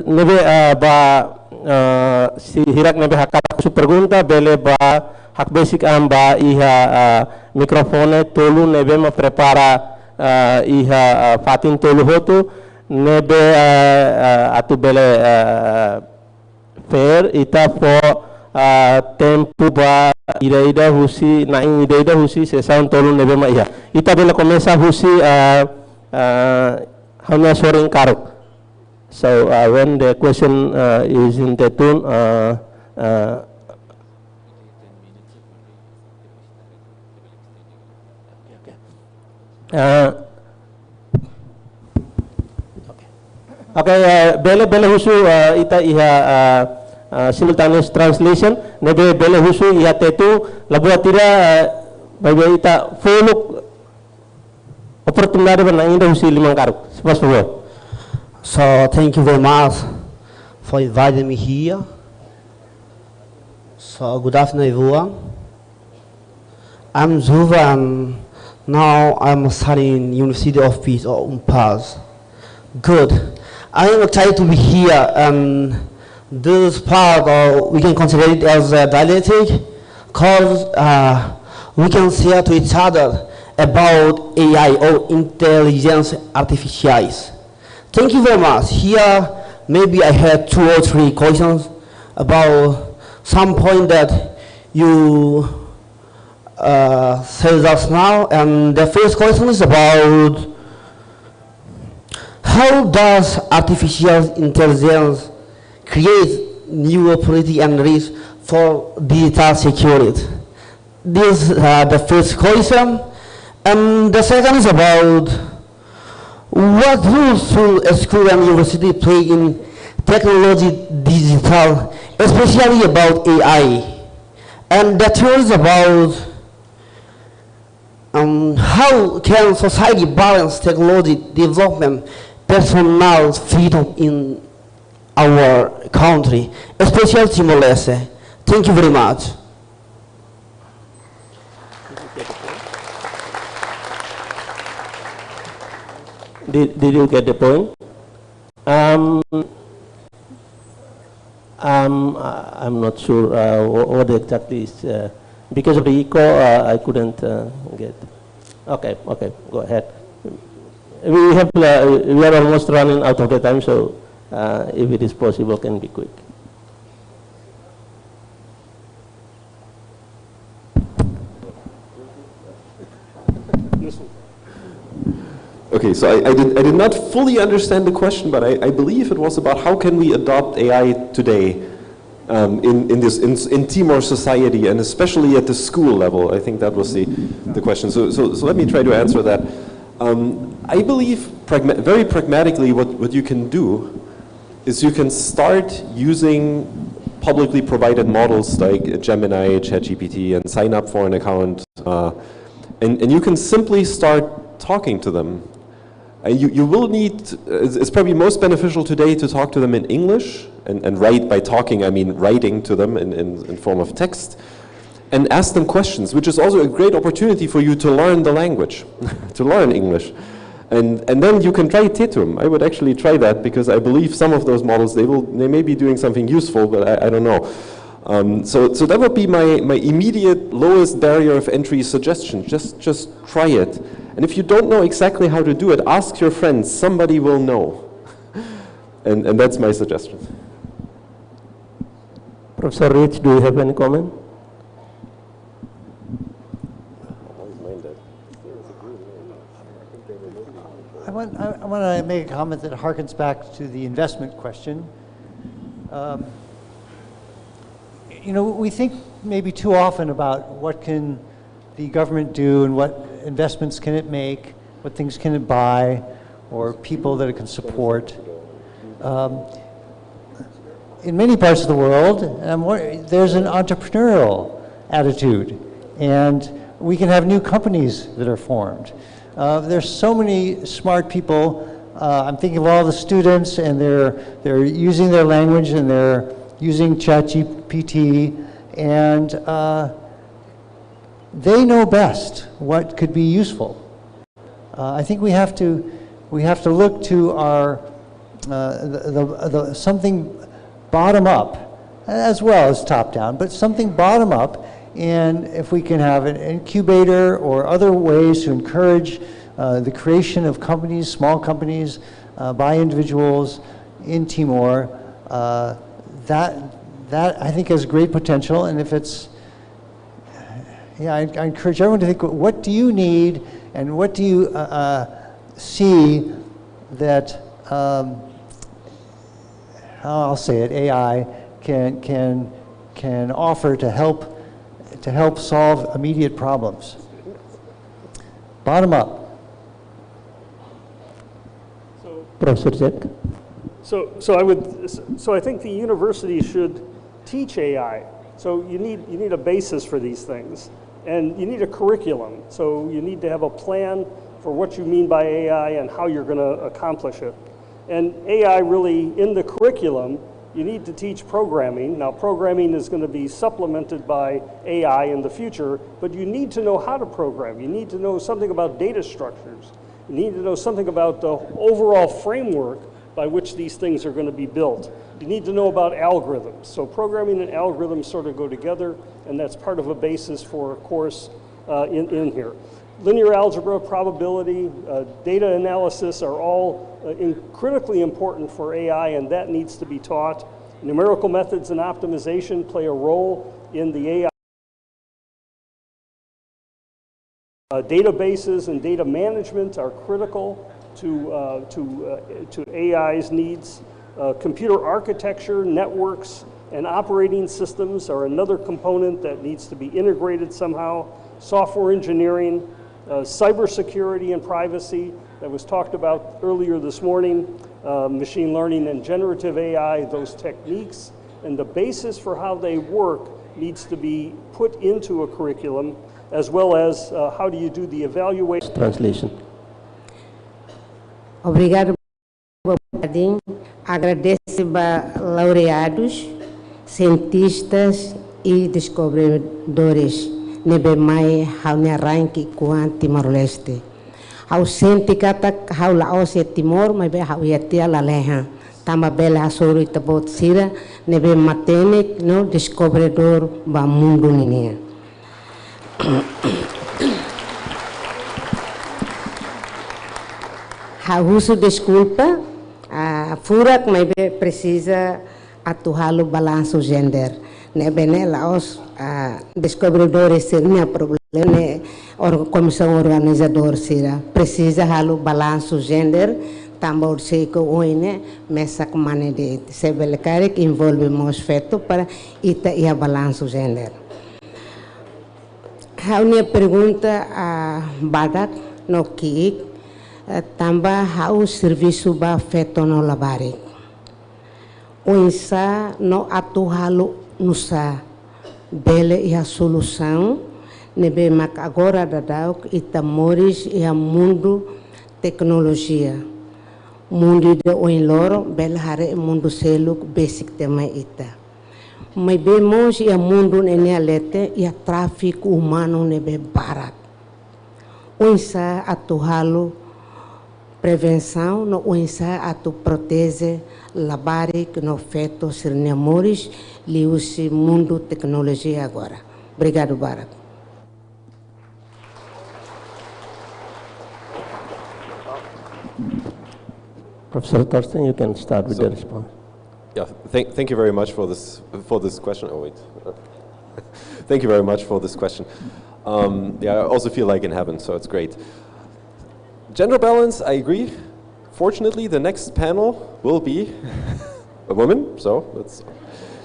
Nebe ba si hirak nebe hakap su pergunta bele ba hak basic amba iha mikrofone tolu nebe ma prepara iha fatin tolu hotu nebe atu bele fair ita po tempo ba ida husi na ida husi se sound tolu nebe ma iha ita bele começa husi hanya soring karuk. So when the question is in the tune, Bele husu ita iha simultaneous translation. Nebe bele husu iha tetu labuatira bagi ita fuluk oportunidade bana inda husi limang karuk. Sepas favor. So thank you very much for inviting me here. So good afternoon, everyone. I'm Zuva, and now I'm studying University of Peace or UMPAS. Good. I am excited to be here, and this part we can consider it as a dialectic, because we can share to each other about AI or intelligence artificials. Thank you very much. Here, maybe I had 2 or 3 questions about some point that you said just now. And the first question is about how does artificial intelligence create new opportunity and risk for digital security? This is the first question. And the second is about what role should a school and university play in technology digital, especially about AI? And the third is about how can society balance technology development, personal freedom in our country, especially Timor Leste. Thank you very much. Did you get the point? I'm not sure what exactly is, because of the echo, I couldn't get. Okay, go ahead. We are almost running out of the time, so if it is possible, can be quick. Okay, so I did not fully understand the question, but I believe it was about how can we adopt AI today in Timor society, and especially at the school level. I think that was the question. So let me try to answer that. I believe very pragmatically what you can do is you can start using publicly provided models like Gemini, ChatGPT, and sign up for an account, and you can simply start talking to them. You will need, it's probably most beneficial today to talk to them in English, and write by talking, I mean writing to them in form of text, and ask them questions, which is also a great opportunity for you to learn the language, to learn English. And then you can try Tetum. I would actually try that, because I believe some of those models, they may be doing something useful, but I don't know. So that would be my immediate lowest barrier of entry suggestion. Just try it. And if you don't know exactly how to do it, ask your friends. Somebody will know. And that's my suggestion. Professor Rich, do you have any comment? I want to make a comment that harkens back to the investment question. You know, we think maybe too often about what can the government do and what investments can it make, what things can it buy, or people that it can support. In many parts of the world, there's an entrepreneurial attitude, and we can have new companies that are formed. There's so many smart people. I'm thinking of all the students, and they're using their language, and they're using ChatGPT, and they know best what could be useful. I think we have to look to our something bottom up as well as top down, but something bottom up. And if we can have an incubator or other ways to encourage the creation of companies, small companies, by individuals in Timor, that I think has great potential. And if it's, I encourage everyone to think, what do you need, and what do you see that, I'll say it, AI can offer to help solve immediate problems. Bottom up. Professor Jack. So I think the university should teach AI. So you need a basis for these things, and you need a curriculum. So you need to have a plan for what you mean by AI and how you're going to accomplish it. And AI really, in the curriculum, you need to teach programming. Now, programming is going to be supplemented by AI in the future, but you need to know how to program. You need to know something about data structures. You need to know something about the overall framework by which these things are going to be built. You need to know about algorithms. So programming and algorithms sort of go together, and that's part of a basis for a course in here. Linear algebra, probability, data analysis are all critically important for AI, and that needs to be taught. Numerical methods and optimization play a role in the AI. Databases and data management are critical to AI's needs. Computer architecture, networks, and operating systems are another component that needs to be integrated somehow. Software engineering, cybersecurity and privacy that was talked about earlier this morning, machine learning and generative AI, those techniques, and the basis for how they work needs to be put into a curriculum, as well as how do you do the evaluation. Translation. Obrigado, Bob. Agradeço a laureados, cientistas e descobridores nebe mai haune ranki kuan Timor Leste. Hau senti kata hau laos e Timor mai be hau yatia la leha. Tama bela asuru itabot sira nebe matene no descobridor ba mundo ninia. Uso desculpa, furak mas precisa atuar o balanço gender. Né os descobridores seriam problema, né? Comissão organizadora será precisa o balanço gender. Tambor sei que hoje né, mesa com maneira de se verificar que envolve mais feito para ita e a balanço gender. A minha pergunta a Badak no que tambah hau serviço ba feito no labari. Oinsa no atuhalo nusa bele e a solução nebe mak agora dadau itamores e a mundo tecnologia. Mundo de oinloro bele hare mundo seluk basic tema ita. Mas bemos e a mundo nene alete e a tráfico humano nebe barat. Oinsa atuhalo prevenção no usa a tu protege labari que no feito ser nemores li usi mundo tecnologia agora. Obrigado, Barak. Professor Thorsten, you can start with the response. Yeah, thank you very much for this question. Oh wait, thank you very much for this question. Yeah, I also feel like in heaven, so it's great. Gender balance, I agree. Fortunately, the next panel will be a woman, so let's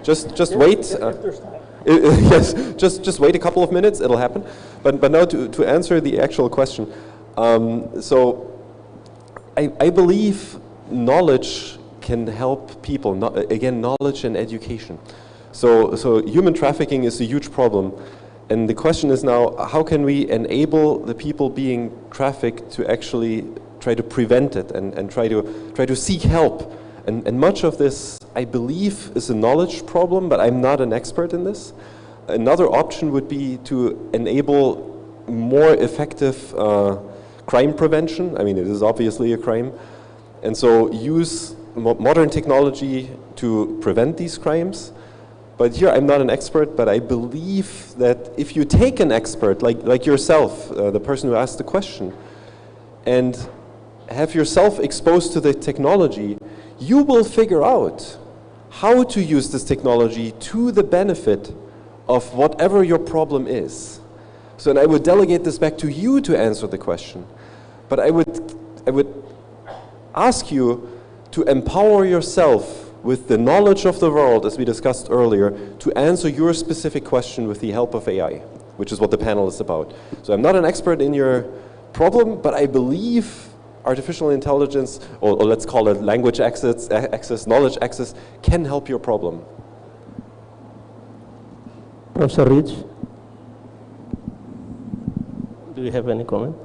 just wait. Yes, just wait a couple of minutes, it'll happen. But now to answer the actual question. So I believe knowledge can help people, again, knowledge and education. So human trafficking is a huge problem. And the question is now, how can we enable the people being trafficked to actually try to prevent it and try to seek help? And much of this, I believe, is a knowledge problem, but I'm not an expert in this. Another option would be to enable more effective crime prevention. I mean, it is obviously a crime. And so use modern technology to prevent these crimes. But here, I'm not an expert, but I believe that if you take an expert, like yourself, the person who asked the question, and have yourself exposed to the technology, you will figure out how to use this technology to the benefit of whatever your problem is. So, and I would delegate this back to you to answer the question. But I would ask you to empower yourself with the knowledge of the world, as we discussed earlier, to answer your specific question with the help of AI, which is what the panel is about. So I'm not an expert in your problem, but I believe artificial intelligence, or let's call it language access, knowledge access, can help your problem. Professor Rich, do you have any comment?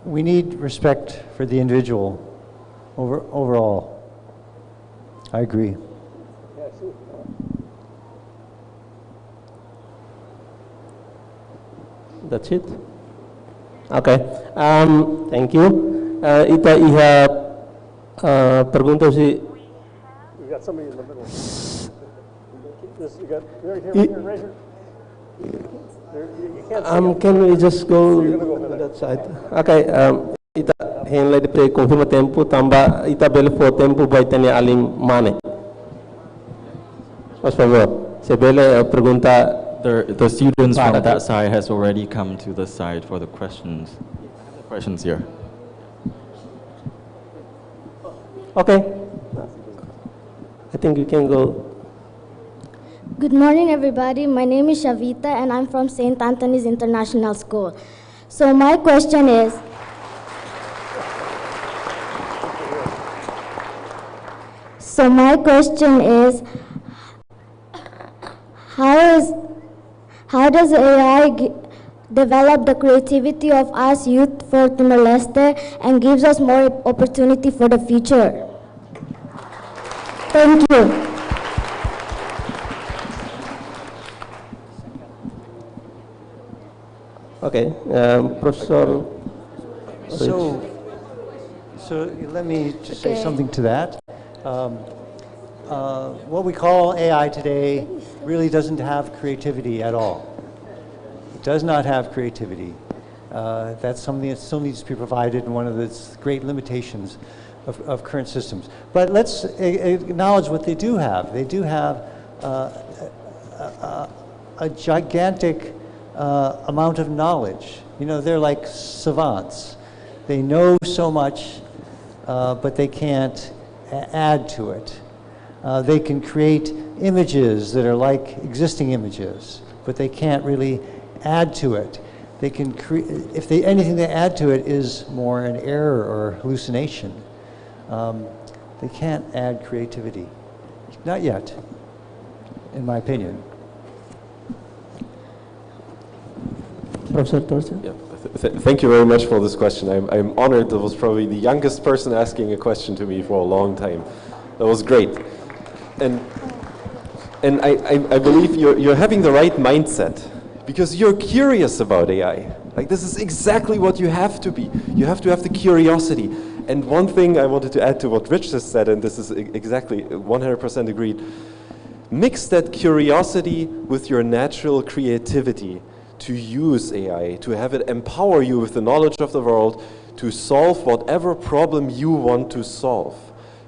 We need respect for the individual overall. I agree. That's it? Okay. Thank you. Ita iha pergunta si... We've got somebody in the middle. You got right here, right here. You can't see can we just go You're gonna go over to that side? Okay. Ita hinlay di pre confirma tempo tamba ita bele po tempo ba itani alim mane. Por favor. Se bele pergunta. The students from that side has already come to the side for the questions. Questions here. Okay. I think you can go. Good morning, everybody. My name is Shavita, and I'm from St. Anthony's International School. So my question is, how does AI develop the creativity of us youth for Timor Leste and gives us more opportunity for the future? Thank you. Okay, Professor. So let me just say something to that. What we call AI today really doesn't have creativity at all. It does not have creativity. That's something that still needs to be provided, and one of the great limitations of current systems. But let's acknowledge what they do have. They do have a gigantic amount of knowledge. You know, they're like savants. They know so much, but they can't add to it. They can create images that are like existing images, but they can't really add to it. They can anything they add to it is more an error or hallucination. They can't add creativity. Not yet, in my opinion. Professor Thorsen? Yeah. Thank you very much for this question. I'm honored. That was probably the youngest person asking a question to me for a long time. That was great. And I believe you're having the right mindset because you're curious about AI. Like, this is exactly what you have to be. You have to have the curiosity. And one thing I wanted to add to what Rich just said, and this is exactly 100% agreed, mix that curiosity with your natural creativity to use AI, to have it empower you with the knowledge of the world to solve whatever problem you want to solve.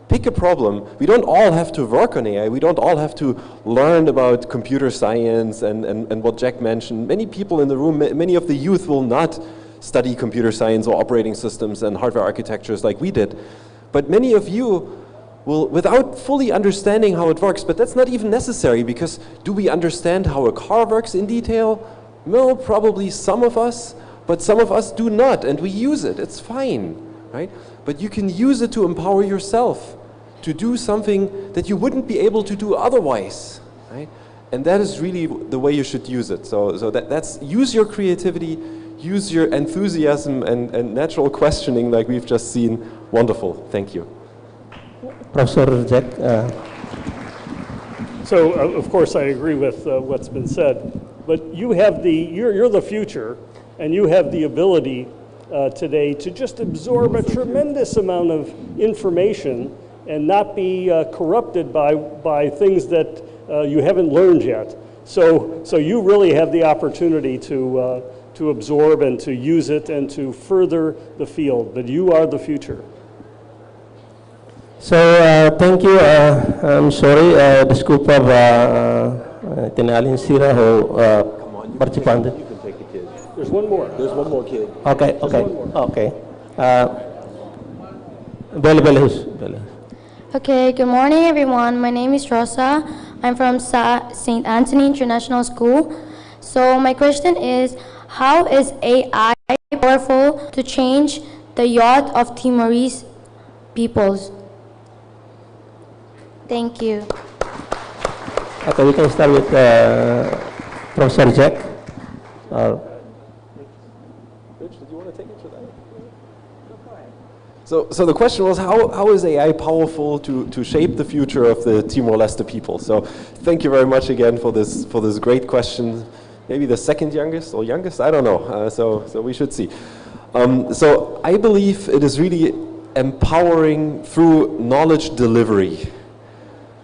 Pick a problem. We don't all have to work on AI. We don't all have to learn about computer science and what Jack mentioned. Many people in the room, many of the youth will not study computer science or operating systems and hardware architectures like we did. But many of you will, without fully understanding how it works, but that's not even necessary, because do we understand how a car works in detail? No, probably some of us, but some of us do not, and we use it. It's fine, right? But you can use it to empower yourself, to do something that you wouldn't be able to do otherwise, right? And that is really the way you should use it. So that's use your creativity, use your enthusiasm and natural questioning like we've just seen. Wonderful. Thank you. Professor Jack. So, of course, I agree with what's been said. But you have you're the future, and you have the ability today to just absorb a tremendous amount of information and not be corrupted by things that you haven't learned yet. So you really have the opportunity to absorb and to use it and to further the field. But you are the future. So thank you. I'm sorry, desculpa tinalin sira ho participante. You can take the kid. There's one more. There's one more kid. Okay, okay, okay. Bele. Okay, good morning, everyone. My name is Rosa. I'm from St. Anthony International School. So my question is, how is AI powerful to change the youth of Timorese peoples. Thank you. Okay, we can start with Professor Jack. Rich, did you want to take it? Should I? So the question was, how is AI powerful to shape the future of the Timor-Leste people? So thank you very much again for this great question. Maybe the second youngest or youngest, I don't know. So we should see. So I believe it is really empowering through knowledge delivery.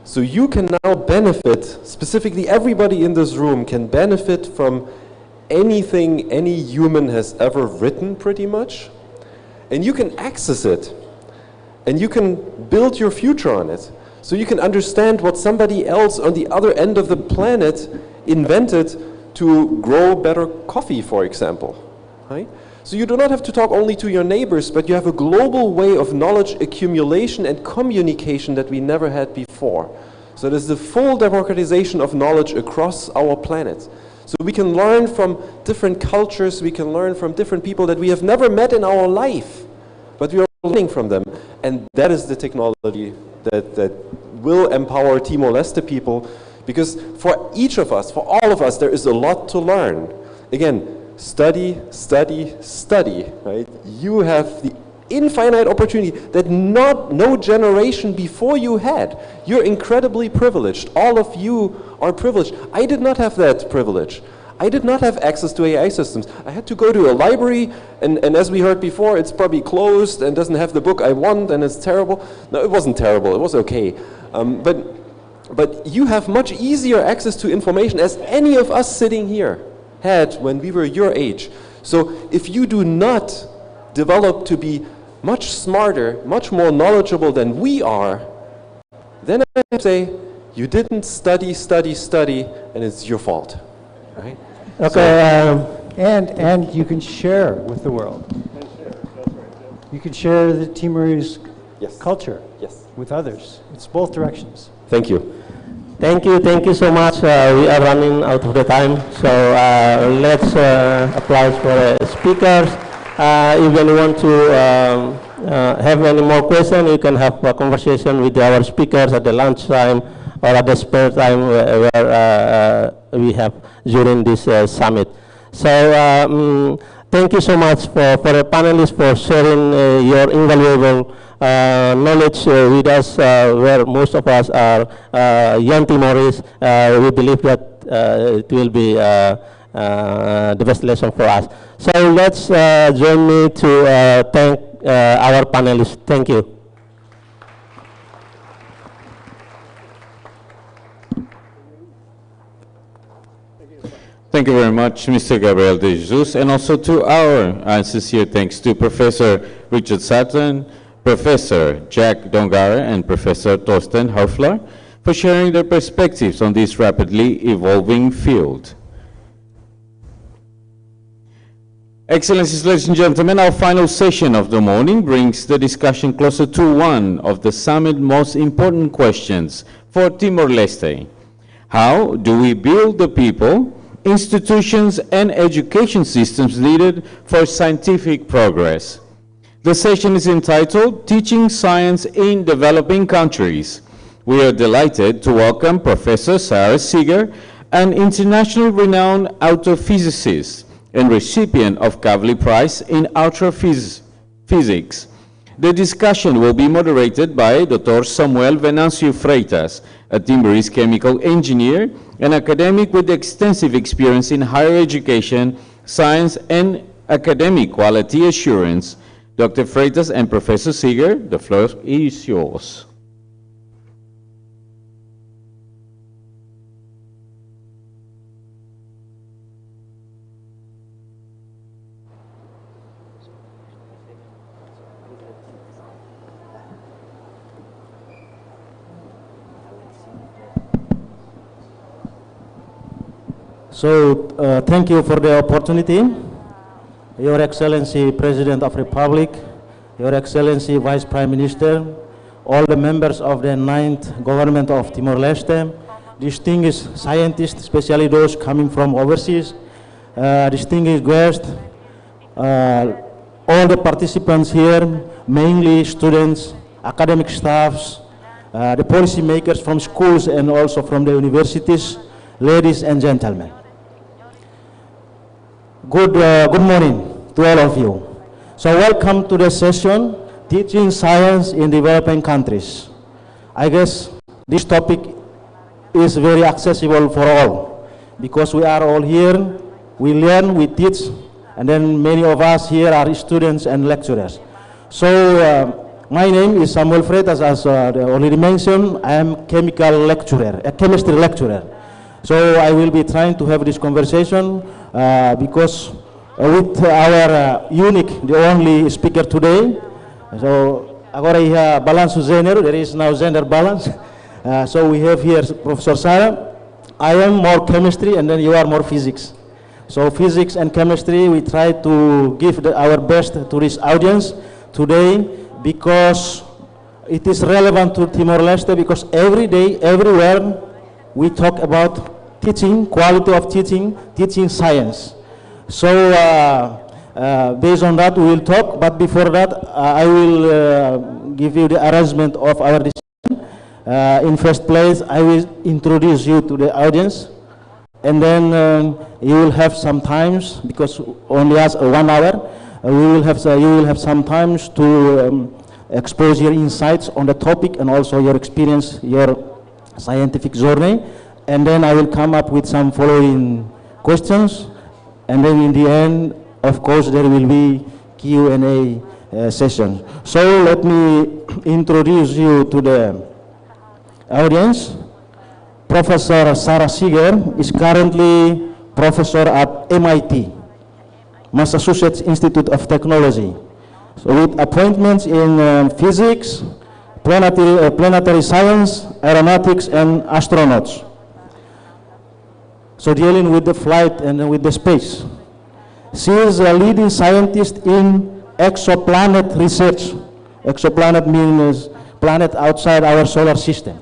So you can now benefit, specifically everybody in this room can benefit from anything any human has ever written, pretty much. And you can access it. And you can build your future on it. So you can understand what somebody else on the other end of the planet invented to grow better coffee, for example. Right? So you do not have to talk only to your neighbors, but you have a global way of knowledge accumulation and communication that we never had before. So there's the full democratization of knowledge across our planet. So we can learn from different cultures, we can learn from different people that we have never met in our life, but we are learning from them. And that is the technology that will empower Timor-Leste people, because for each of us, for all of us, there is a lot to learn. Again, study, study, study, right? You have the infinite opportunity that no generation before you had. You're incredibly privileged. All of you are privileged. I did not have that privilege. I did not have access to AI systems. I had to go to a library, and as we heard before, it's probably closed and doesn't have the book I want, and it's terrible. No, it wasn't terrible. It was okay. But you have much easier access to information as any of us sitting here had when we were your age. So if you do not develop to be much smarter, much more knowledgeable than we are, then I say you didn't study, and it's your fault. Right? Okay, and you can share with the world. You can share the Timorese culture with others. It's both directions. Thank you. Thank you so much. We are running out of the time, so let's apply for the speakers. If anyone to have any more questions, you can have a conversation with our speakers at the lunch time or at the spare time where we have during this summit. So thank you so much for the panelists for sharing your invaluable knowledge with us, where most of us are young Timorese. We believe that it will be the best lesson for us. So let's join me to thank our panelists. Thank you. Thank you very much, Mr. Gabriel de Jesus, and also to our sincere thanks to Professor Richard Sutton, Professor Jack Dongara, and Professor Torsten Hoefler for sharing their perspectives on this rapidly evolving field. Excellencies, ladies and gentlemen, our final session of the morning brings the discussion closer to one of the summit's most important questions for Timor-Leste. How do we build the people, institutions, and education systems needed for scientific progress? The session is entitled Teaching Science in Developing Countries. We are delighted to welcome Professor Sarah Seeger, an internationally renowned autophysicist and recipient of Kavli Prize in Astrophysics. The discussion will be moderated by Dr. Samuel Venancio Freitas, a Timorese chemical engineer, an academic with extensive experience in higher education, science, and academic quality assurance. Dr. Freitas and Professor Seeger, the floor is yours. So thank you for the opportunity. Your Excellency President of Republic, Your Excellency Vice Prime Minister, all the members of the 9th Government of Timor-Leste, distinguished scientists, especially those coming from overseas, distinguished guests, all the participants here, mainly students, academic staffs, the policymakers from schools and also from the universities, ladies and gentlemen. Good morning to all of you. So welcome to the session, Teaching Science in Developing Countries. I guess this topic is very accessible for all because we are all here, we learn, we teach, and then many of us here are students and lecturers. So my name is Samuel Freitas, as already mentioned. I am chemical lecturer, a chemistry lecturer. So I will be trying to have this conversation because with our unique, the only speaker today. So agora ia balanço gênero, there is now gender balance. So we have here Professor Sarah. I am more chemistry and then you are more physics. So physics and chemistry, we try to give our best to this audience today because it is relevant to Timor-Leste because every day, everywhere, we talk about teaching, quality of teaching, teaching science. So based on that, we will talk, but before that, I will give you the arrangement of our discussion. In first place, I will introduce you to the audience, and then you will have some times, because only as 1 hour, you will have some times to expose your insights on the topic and also your experience, your scientific journey, and then I will come up with some following questions, and then in the end, of course, there will be Q&A session. So let me introduce you to the audience. Professor Sarah Seeger is currently professor at MIT, Massachusetts Institute of Technology. So with appointments in physics, planetary science, aeronautics, and astronauts. So dealing with the flight and with the space. She is a leading scientist in exoplanet research. Exoplanet means planet outside our solar system.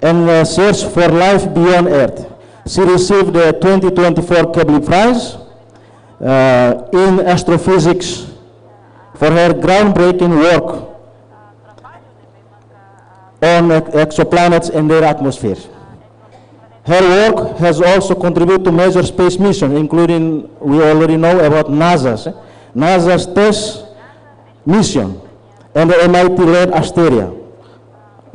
And search for life beyond Earth. She received the 2024 Kepler Prize in astrophysics for her groundbreaking work on exoplanets and their atmospheres. Her work has also contributed to major space missions, including, we already know about NASA's TESS mission and the MIT-led Asteria.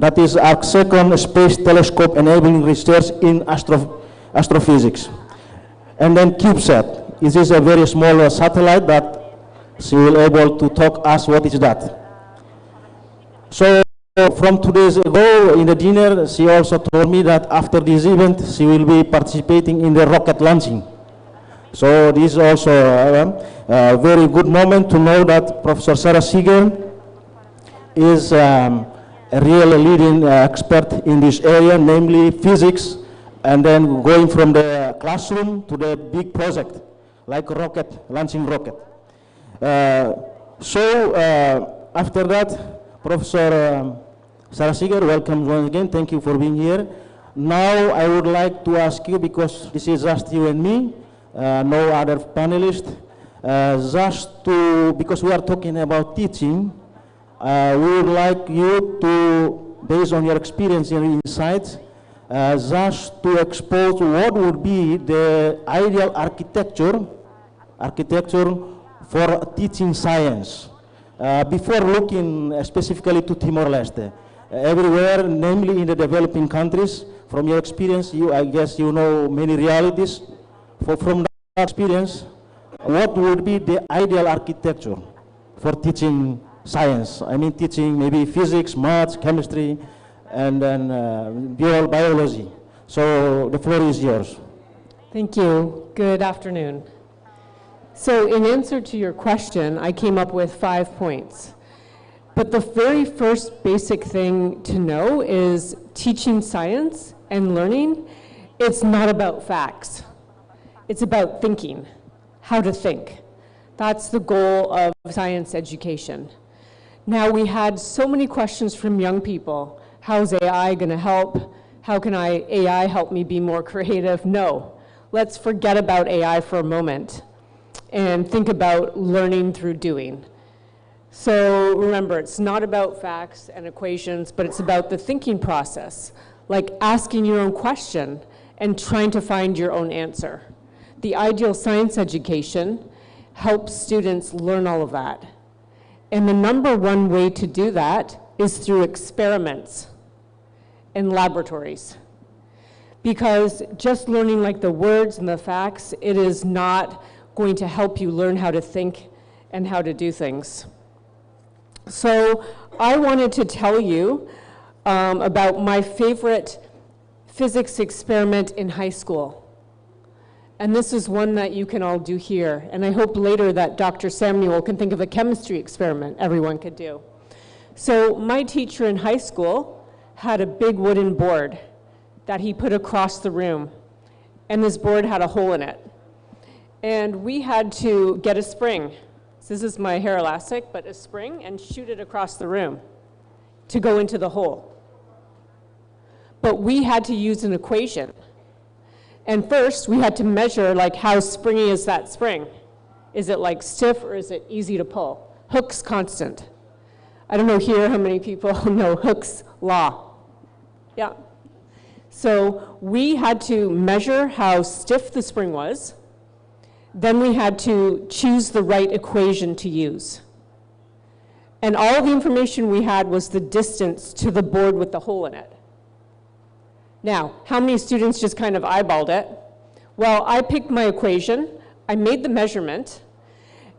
That is our second space telescope enabling research in astrophysics. And then CubeSat. This is a very small satellite that she will be able to talk us what is that. So from 2 days ago in the dinner, she also told me that after this event, she will be participating in the rocket launching. So this is also a very good moment to know that Professor Sarah Seeger is a real leading expert in this area, namely physics, and then going from the classroom to the big project, like rocket, launching rocket. After that, Professor Sarah Seeger, welcome once again. Thank you for being here. Now I would like to ask you, because this is just you and me, no other panelist, because we are talking about teaching, we would like you to, based on your experience and insights, just to expose what would be the ideal architecture for teaching science. Before looking specifically to Timor-Leste, everywhere, namely in the developing countries, from your experience, I guess you know many realities. From that experience, what would be the ideal architecture for teaching science? I mean, teaching maybe physics, maths, chemistry, and then biology. So the floor is yours. Thank you. Good afternoon. So in answer to your question, I came up with 5 points. But the very first basic thing to know is teaching science and learning, it's not about facts. It's about thinking, how to think. That's the goal of science education. Now, we had so many questions from young people. How's AI going to help? How can AI help me be more creative? No, let's forget about AI for a moment. and think about learning through doing. So remember, it's not about facts and equations, but it's about the thinking process, like asking your own question and trying to find your own answer. The ideal science education helps students learn all of that. And the number one way to do that is through experiments and laboratories. Because just learning like the words and the facts, it is not going to help you learn how to think and how to do things. So I wanted to tell you about my favorite physics experiment in high school. And this is one that you can all do here. And I hope later that Dr. Samuel can think of a chemistry experiment everyone could do. So my teacher in high school had a big wooden board that he put across the room. And this board had a hole in it. And we had to get a spring. So this is my hair elastic, but a spring, and shoot it across the room to go into the hole. But we had to use an equation. And first, we had to measure like how springy is that spring. Is it like stiff or is it easy to pull? Hooke's constant. I don't know here how many people know Hooke's law. Yeah. So we had to measure how stiff the spring was. Then we had to choose the right equation to use. And all the information we had was the distance to the board with the hole in it. Now, how many students just kind of eyeballed it? Well, I picked my equation, I made the measurement,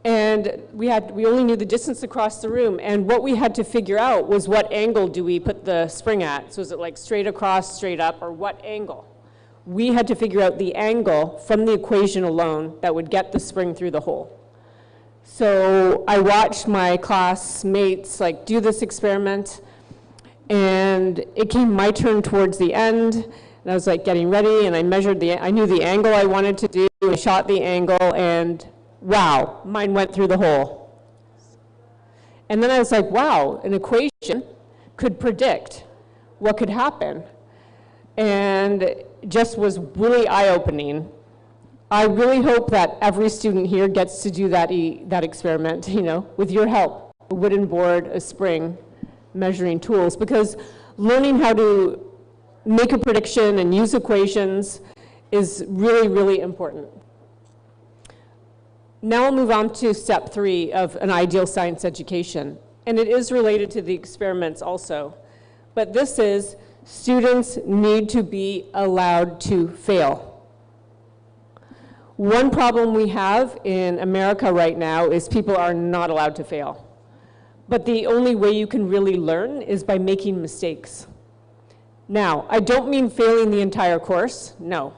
and we only knew the distance across the room, and what we had to figure out was what angle do we put the spring at? So is it like straight across, straight up, or what angle? We had to figure out the angle from the equation alone that would get the spring through the hole. So I watched my classmates like do this experiment, and it came my turn towards the end, and I was like getting ready, and I measured I knew the angle I wanted to do, I shot the angle, and wow, mine went through the hole. And then I was like, wow, an equation could predict what could happen. And it just was really eye-opening. I really hope that every student here gets to do that experiment, with your help, a wooden board, a spring, measuring tools, because learning how to make a prediction and use equations is really, really important. Now I'll move on to step 3 of an ideal science education, and it is related to the experiments also. But this is, students need to be allowed to fail. One problem we have in America right now is people are not allowed to fail. But the only way you can really learn is by making mistakes. Now, I don't mean failing the entire course, no,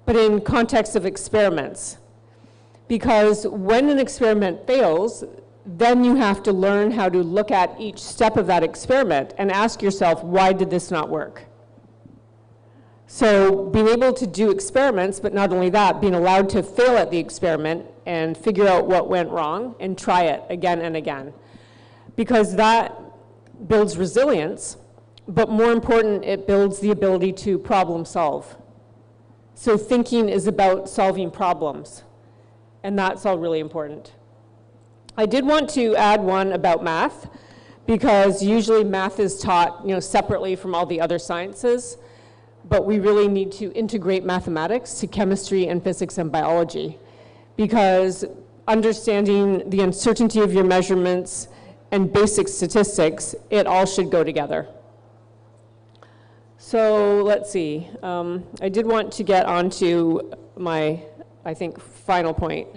but in context of experiments. Because when an experiment fails, then you have to learn how to look at each step of that experiment and ask yourself, why did this not work? So being able to do experiments, but not only that, being allowed to fail at the experiment and figure out what went wrong and try it again and again. Because that builds resilience, but more important, it builds the ability to problem solve. So thinking is about solving problems, and that's all really important. I did want to add one about math, because usually math is taught separately from all the other sciences, but we really need to integrate mathematics to chemistry and physics and biology, because understanding the uncertainty of your measurements and basic statistics, it all should go together. So let's see, I did want to get on to my, I think, final point,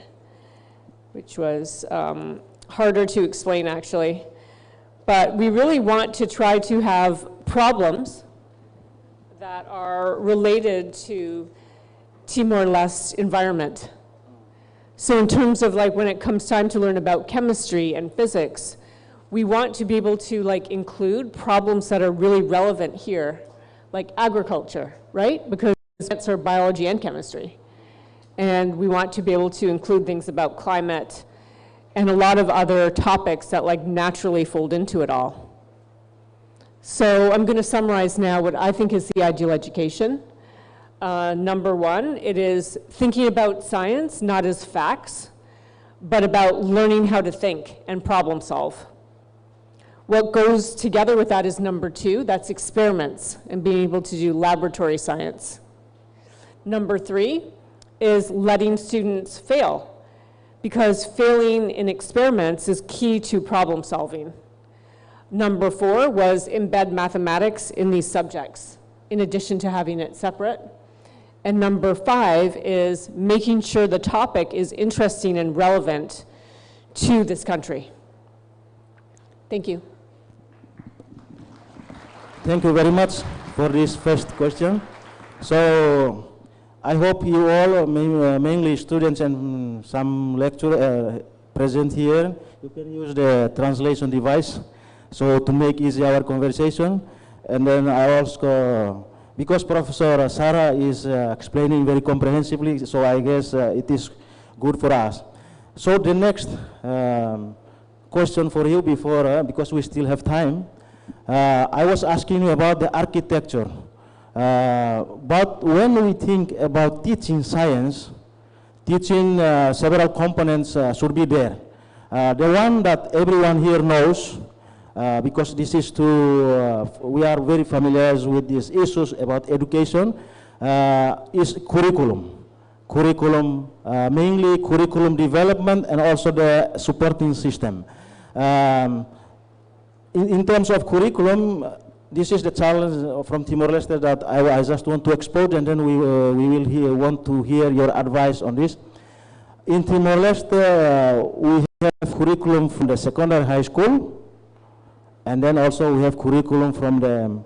which was harder to explain actually. But we really want to try to have problems that are related to Timor Leste environment. So in terms of like when it comes time to learn about chemistry and physics, we want to be able to include problems that are really relevant here, like agriculture, right? Because it's our biology and chemistry. And we want to be able to include things about climate and a lot of other topics that naturally fold into it all. So I'm going to summarize now what I think is the ideal education. Number 1, it is thinking about science not as facts, but about learning how to think and problem solve. What goes together with that is number 2, that's experiments and being able to do laboratory science. Number 3 is letting students fail, because failing in experiments is key to problem solving. Number 4 was embed mathematics in these subjects, in addition to having it separate. And number 5 is making sure the topic is interesting and relevant to this country. Thank you. Thank you very much for this first question. So I hope you all, mainly students and some lecturers present here, you can use the translation device so to make easy our conversation. And then I also, because Professor Sarah is explaining very comprehensively, so I guess it is good for us. So the next question for you before, because we still have time, I was asking you about the architecture. But when we think about teaching science, teaching several components should be there. The one that everyone here knows, because this is we are very familiar with these issues about education, is curriculum. Curriculum, mainly curriculum development and also the supporting system. In terms of curriculum, this is the challenge from Timor-Leste that I just want to expose, and then we will want to hear your advice on this. In Timor-Leste, we have curriculum from the secondary high school, and then also we have curriculum from the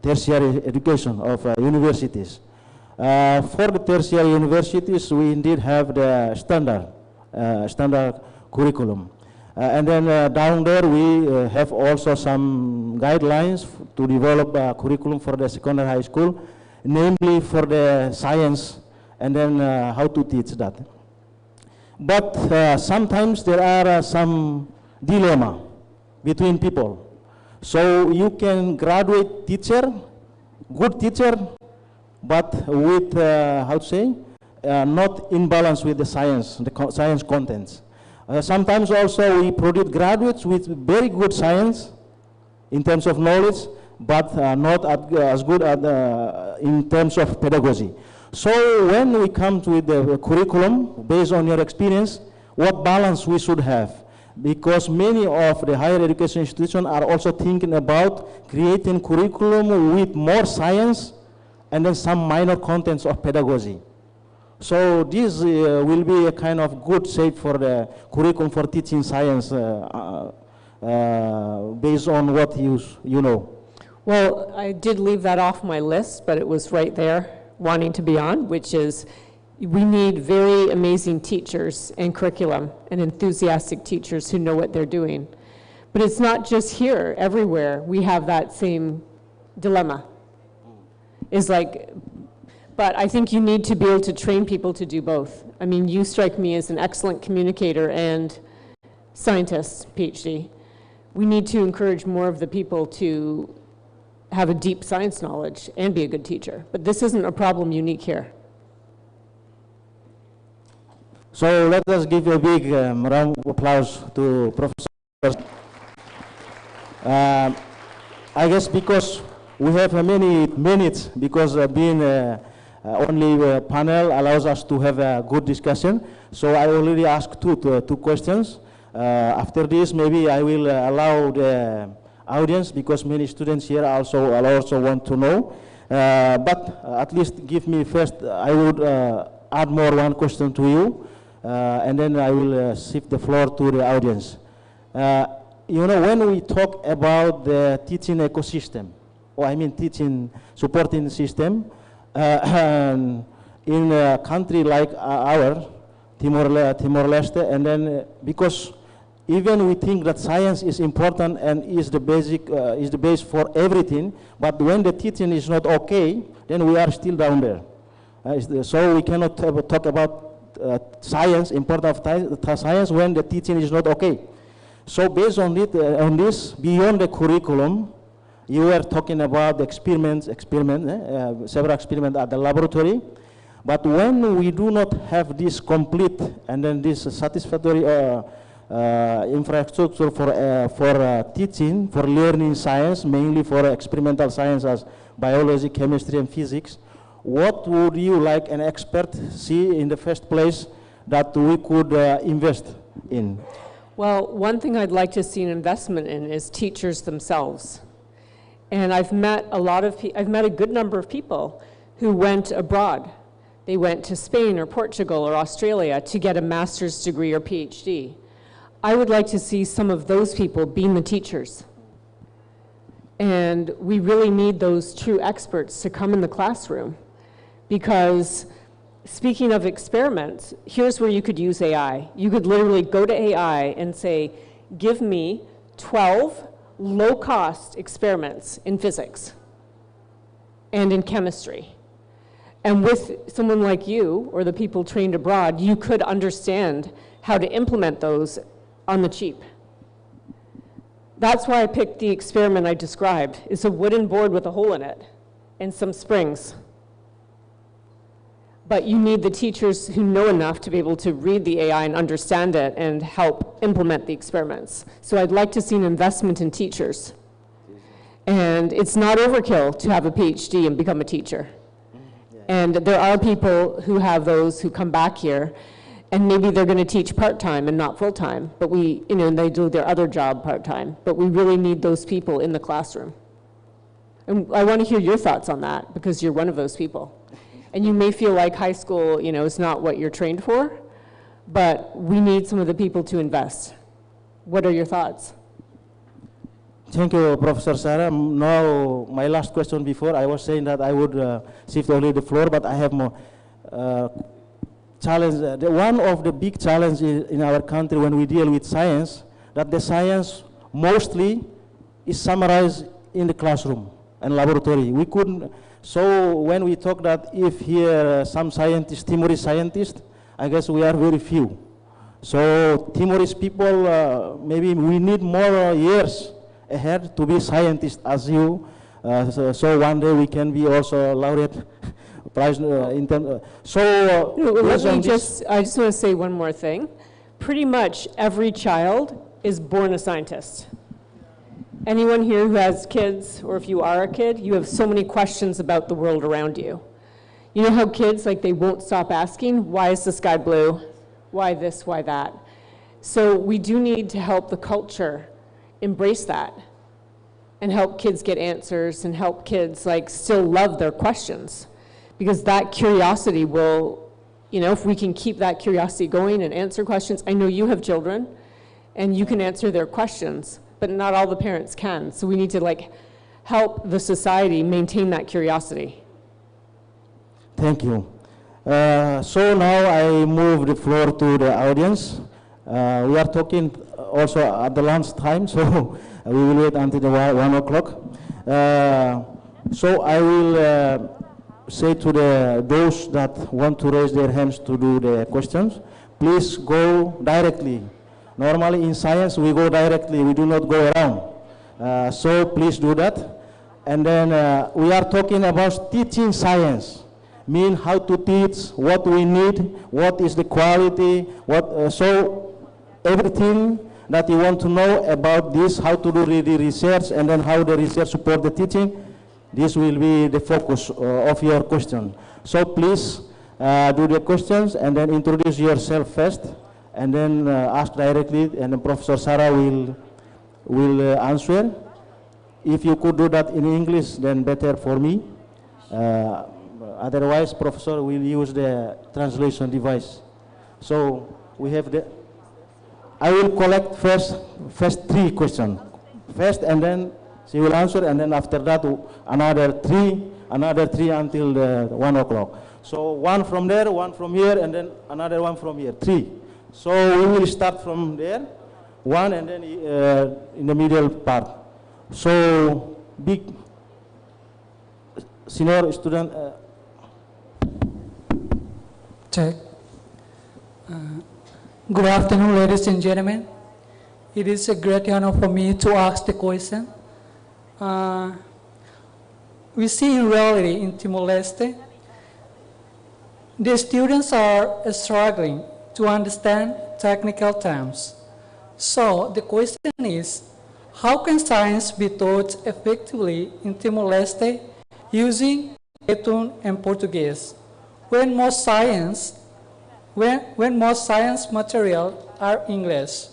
tertiary education of universities. For the tertiary universities, we indeed have the standard curriculum. And then down there we have also some guidelines to develop a curriculum for the secondary high school, namely for the science and then how to teach that. But sometimes there are some dilemma between people. So you can graduate teacher, good teacher, but with, how to say, not in balance with the science contents. Sometimes also we produce graduates with very good science in terms of knowledge, but not as good in terms of pedagogy. So when we come to the curriculum, based on your experience, what balance we should have? Because many of the higher education institutions are also thinking about creating curriculum with more science and then some minor contents of pedagogy. So this will be a kind of good shape for the curriculum for teaching science based on what you know. Well, I did leave that off my list, but it was right there wanting to be on, which is we need very amazing teachers and curriculum and enthusiastic teachers who know what they're doing. But it's not just here, everywhere we have that same dilemma. It's like, but I think you need to be able to train people to do both. I mean, you strike me as an excellent communicator and scientist, PhD. We need to encourage more of the people to have a deep science knowledge and be a good teacher. But this isn't a problem unique here. So let us give a big round of applause to Professor. I guess because we have many minutes, because being only a panel allows us to have a good discussion. So I already asked two questions. After this, maybe I will allow the audience, because many students here also want to know. But at least give me first, I would add one question to you, and then I will shift the floor to the audience. You know, when we talk about the teaching ecosystem, or I mean teaching supporting system, in a country like our, Timor-Leste, and then because even we think that science is important and is the base for everything, but when the teaching is not okay, then we are still down there. So we cannot talk about science, importance of science, when the teaching is not okay. So based on it, on this, beyond the curriculum, you were talking about the several experiments at the laboratory, But when we do not have this complete and then this satisfactory infrastructure for teaching, for learning science, mainly for experimental science as biology, chemistry, and physics, what would you like an expert see in the first place that we could invest in? Well, one thing I'd like to see an investment in is teachers themselves. And I've met a good number of people who went abroad. They went to Spain or Portugal or Australia to get a master's degree or PhD. I would like to see some of those people being the teachers. And we really need those true experts to come in the classroom, because speaking of experiments, here's where you could use AI. You could literally go to AI and say, give me 12 low-cost experiments in physics and in chemistry. And with someone like you, or the people trained abroad, you could understand how to implement those on the cheap. That's why I picked the experiment I described. It's a wooden board with a hole in it and some springs. But you need the teachers who know enough to be able to read the AI and understand it and help implement the experiments. So I'd like to see an investment in teachers. And it's not overkill to have a PhD and become a teacher. And there are people who have those who come back here, and maybe they're going to teach part-time and not full-time, but and they do their other job part-time. But we really need those people in the classroom. And I want to hear your thoughts on that, because you're one of those people. And you may feel like high school, is not what you're trained for, but we need some of the people to invest. What are your thoughts? Thank you, Professor Sarah. Now, my last question before, I was saying that I would shift only the floor, but I have more challenge. One of the big challenges in our country when we deal with science, that the science mostly is summarized in the classroom and laboratory. We couldn't. So when we talk that if here some scientists, Timorese scientists, I guess we are very few. So Timorese people, maybe we need more years ahead to be scientists as you. So one day we can be also laureate prize. I just want to say one more thing. Pretty much every child is born a scientist. Anyone here who has kids, or if you are a kid, you have so many questions about the world around you. You know how kids, they won't stop asking, why is the sky blue? Why this, why that? So we do need to help the culture embrace that and help kids get answers and help kids still love their questions, because that curiosity will, if we can keep that curiosity going and answer questions. I know you have children and you can answer their questions, but not all the parents can. So we need to help the society maintain that curiosity. Thank you. So now I move the floor to the audience. We are talking also at the lunch time, so we will wait until the 1 o'clock. So I will say to those that want to raise their hands to do the questions, please go directly. Normally in science we go directly, we do not go around. So please do that. And then we are talking about teaching science. Mean how to teach, what we need, what is the quality, so everything that you want to know about this, how to do the research, and then how the research support the teaching, this will be the focus of your question. So please do the questions and then introduce yourself first, and then ask directly, and then Professor Sarah will answer. If you could do that in English, then better for me. Otherwise, Professor will use the translation device. So we have I will collect first 3 questions. First, and then she will answer, and then after that, another three until 1 o'clock. So one from there, one from here, and then another one from here, 3. So we will start from there, 1, and then in the middle part. So big senior student. Check. Good afternoon, ladies and gentlemen. It is a great honor for me to ask the question. We see in reality in Timor Leste, The students are struggling to understand technical terms. So the question is, how can science be taught effectively in Timor-Leste using Leton and Portuguese when most science material are English?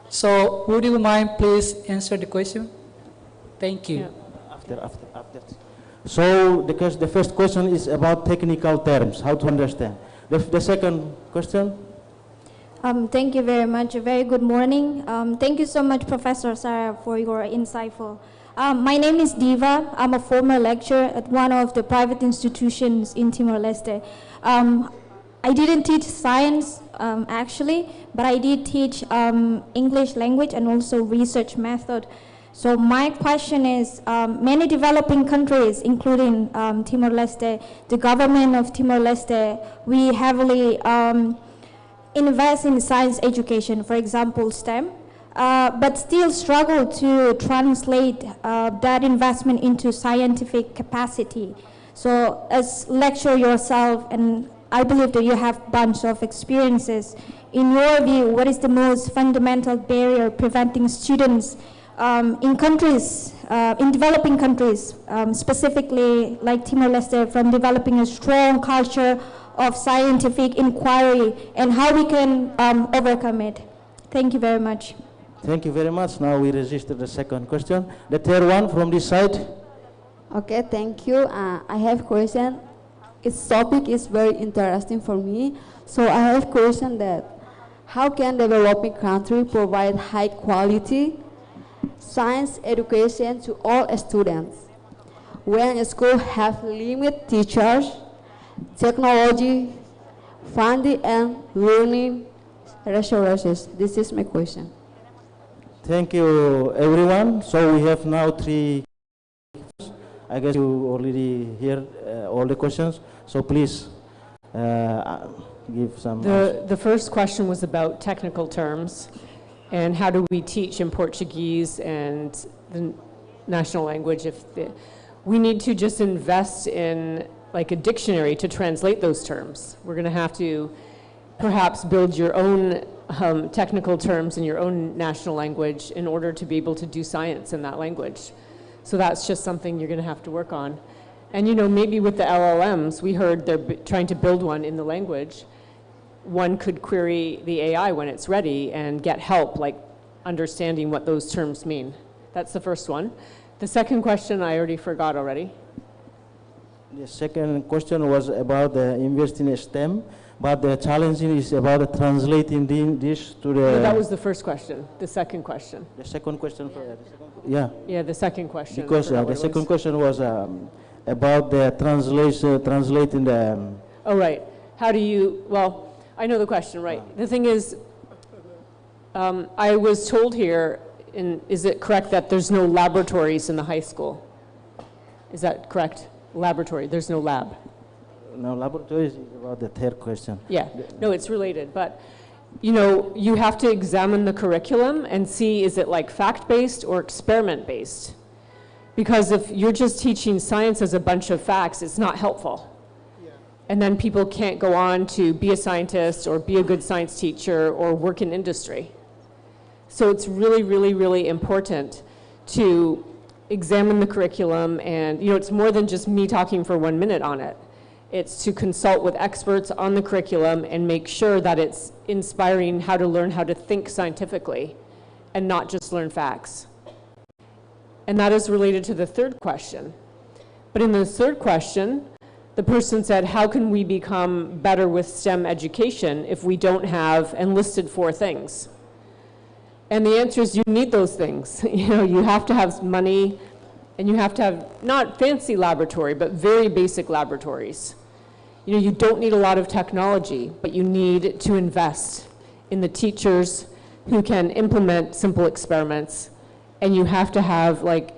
So would you mind please answer the question? Thank you. After. So the first question is about technical terms, how to understand. The second question? Thank you very much. A very good morning. Thank you so much, Professor Sarah, for your insightful. My name is Diva. I'm a former lecturer at one of the private institutions in Timor-Leste. I didn't teach science, actually, but I did teach English language and also research method. So my question is, many developing countries, including Timor-Leste, the government of Timor-Leste, we heavily invest in science education, for example, STEM, but still struggle to translate that investment into scientific capacity. So as lecturer yourself, and I believe that you have a bunch of experiences, in your view, what is the most fundamental barrier preventing students in countries, in developing countries, specifically like Timor-Leste, from developing a strong culture of scientific inquiry, and how we can overcome it? Thank you very much. Thank you very much. Now we register the second question. The third one from this side. Okay, thank you. I have a question. Its topic is very interesting for me. So I have a question that how can developing country provide high quality science education to all students when schools have limited teachers, technology, funding, and learning resources? This is my question. Thank you, everyone. So we have now three. I guess you already hear all the questions. So please give some. The first question was about technical terms and how do we teach in Portuguese and the national language. We need to just invest in like a dictionary to translate those terms. We're going to have to perhaps build your own technical terms in your own national language in order to be able to do science in that language. So that's just something you're going to have to work on. And you know, maybe with the LLMs, we heard they're trying to build one in the language. One could query the AI when it's ready and get help, like understanding what those terms mean. That's the first one. The second question I already forgot already. The second question was about the investing in STEM, but the challenge is about translating this to the... No, that was the first question. The second question. The second question for... Yeah. Yeah, the second question. Because the second question was about the translating the... Oh, right. How do you... Well, I know the question, right. The thing is, I was told here, is it correct that there's no laboratories in the high school? Is that correct? Laboratory, there's no lab. No, laboratories is about the third question. Yeah, no, it's related, but you know, you have to examine the curriculum and see, is it like fact-based or experiment-based? Because if you're just teaching science as a bunch of facts, it's not helpful. And then people can't go on to be a scientist or be a good science teacher or work in industry. So it's really, really, really important to examine the curriculum, and you know, it's more than just me talking for 1 minute on it. It's to consult with experts on the curriculum and make sure that it's inspiring how to learn how to think scientifically and not just learn facts. And that is related to the third question. But in the third question, the person said, how can we become better with STEM education if we don't have, and listed 4 things. And the answer is you need those things. You know, you have to have money, and you have to have not fancy laboratory, but very basic laboratories. You know, you don't need a lot of technology, but you need to invest in the teachers who can implement simple experiments, and you have to have like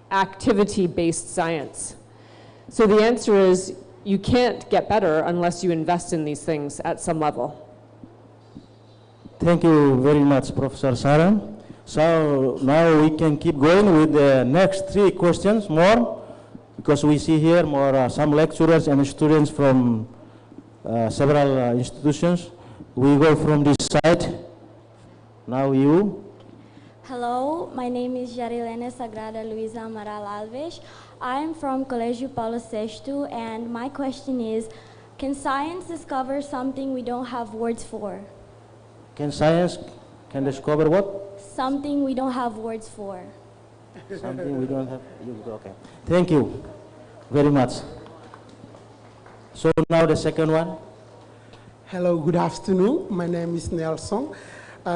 activity-based science. So the answer is you can't get better unless you invest in these things at some level. Thank you very much, Professor Sarah. So now we can keep going with the next 3 questions more, because we see here more some lecturers and students from several institutions. We go from this side. Now you. Hello, my name is Jarilene Sagrada Luisa Amaral Alves. I'm from Colégio Paulo VI, and my question is, can science discover something we don't have words for? Can science discover what? Something we don't have words for. Something we don't have. Okay. Thank you very much. So now the second one. Hello, good afternoon. My name is Nelson.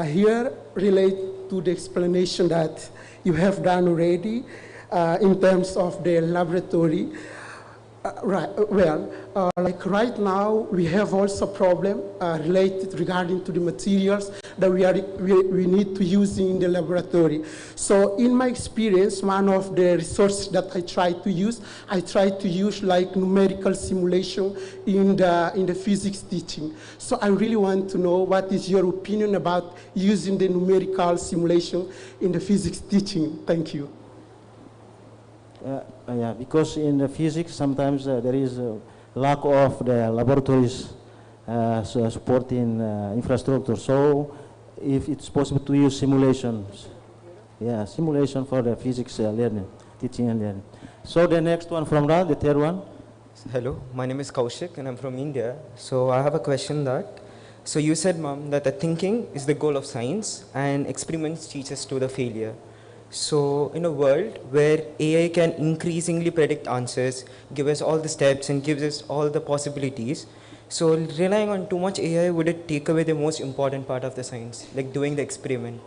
Here relate to the explanation that you have done already in terms of the laboratory. Like right now, we have also problem related regarding to the materials that we need to use in the laboratory. So in my experience, one of the resources that I try to use like numerical simulation in the physics teaching. So I really want to know what is your opinion about using the numerical simulation in the physics teaching. Thank you. Yeah, because in the physics sometimes there is a lack of the laboratories supporting infrastructure. So if it's possible to use simulations, yeah, simulation for the physics learning, teaching and learning. So the next one from that, the third one. Hello, my name is Kaushik and I'm from India. So I have a question so you said, ma'am, that the thinking is the goal of science and experiments teach us to the failure. So in a world where AI can increasingly predict answers, give us all the steps and gives us all the possibilities, so relying on too much AI, would it take away the most important part of the science, like doing the experiment?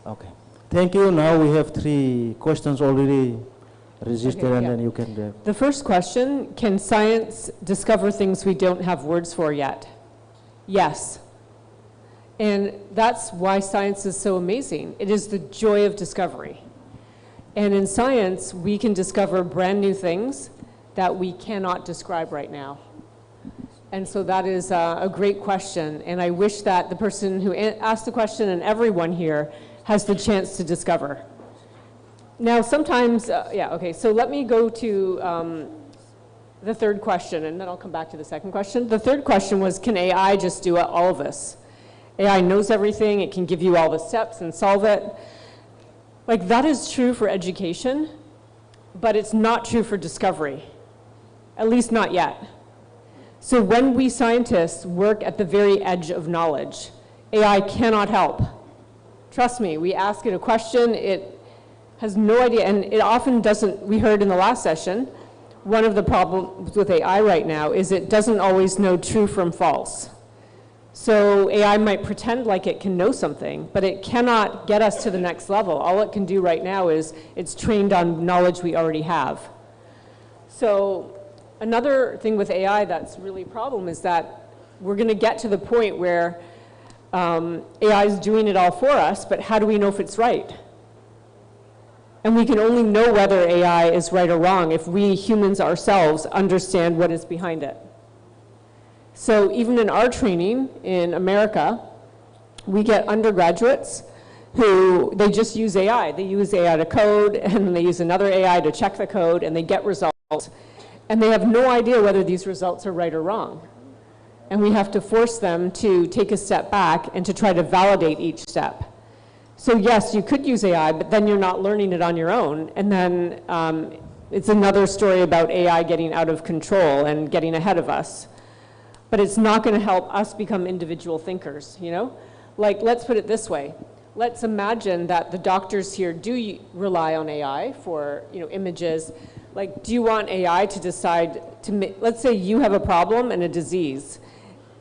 Okay. Thank you. Now we have 3 questions already registered, Okay, and yeah. then you can. The first question, can science discover things we don't have words for yet? Yes. And that's why science is so amazing. It is the joy of discovery. And in science, we can discover brand new things that we cannot describe right now. And so that is a great question. And I wish that the person who asked the question and everyone here has the chance to discover. Now, sometimes, so let me go to the third question, and then I'll come back to the second question. The third question was, can AI just do all of this? AI knows everything, it can give you all the steps and solve it. Like, that is true for education, but it's not true for discovery, at least not yet. So when we scientists work at the very edge of knowledge, AI cannot help. Trust me, we ask it a question, it has no idea, and it often doesn't. We heard in the last session, one of the problems with AI right now is it doesn't always know true from false. So AI might pretend like it can know something, but it cannot get us to the next level. All it can do right now is it's trained on knowledge we already have. So another thing with AI that's really a problem is that we're going to get to the point where AI is doing it all for us, but how do we know if it's right? And we can only know whether AI is right or wrong if we humans ourselves understand what is behind it. So even in our training in America, we get undergraduates who, they just use AI. They use AI to code, and then they use another AI to check the code, and they get results. And they have no idea whether these results are right or wrong. And we have to force them to take a step back and to try to validate each step. So yes, you could use AI, but then you're not learning it on your own. And then it's another story about AI getting out of control and getting ahead of us. But it's not going to help us become individual thinkers, you know? Like, let's put it this way. Let's imagine that the doctors here do rely on AI for, images. Like, do you want AI to decide let's say you have a problem and a disease,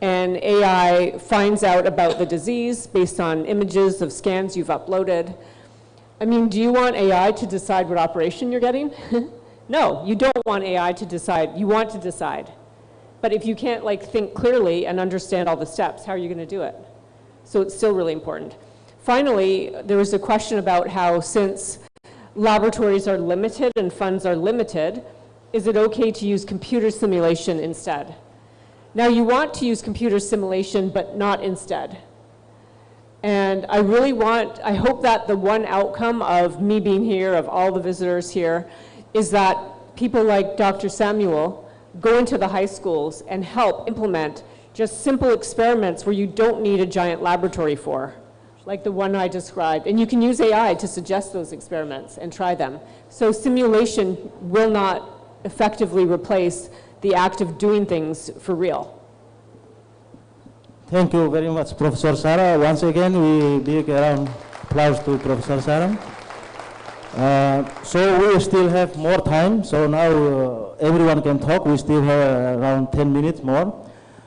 and AI finds out about the disease based on images of scans you've uploaded. I mean, do you want AI to decide what operation you're getting? No, you don't want AI to decide. You want to decide. But if you can't think clearly and understand all the steps, how are you going to do it? So it's still really important. Finally, there was a question about how, since laboratories are limited and funds are limited, is it okay to use computer simulation instead? Now, you want to use computer simulation, but not instead. And I hope that the one outcome of me being here, of all the visitors here, is that people like Dr. Samuel go into the high schools and help implement just simple experiments where you don't need a giant laboratory for, like the one I described. And you can use AI to suggest those experiments and try them. So simulation will not effectively replace the act of doing things for real. Thank you very much, Professor Sarah. Once again, we big round applause to Professor Sarah. So we still have more time. So now everyone can talk. We still have around 10 minutes more.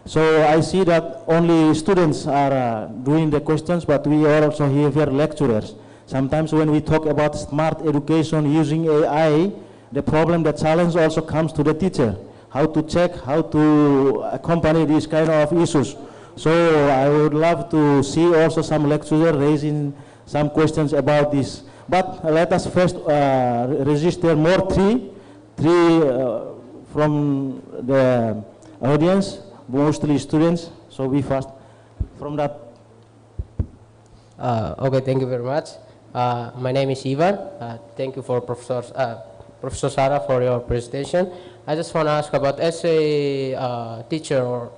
So I see that only students are doing the questions, but we are also here lecturers. Sometimes when we talk about smart education using AI, the problem, the challenge also comes to the teacher. How to check, how to accompany these kind of issues. So I would love to see also some lecturers raising some questions about this. But let us first register three from the audience, mostly students. So we first from that. Okay, thank you very much. My name is Ivan. Thank you for Professor Sarah for your presentation. I just want to ask about, as a teacher, or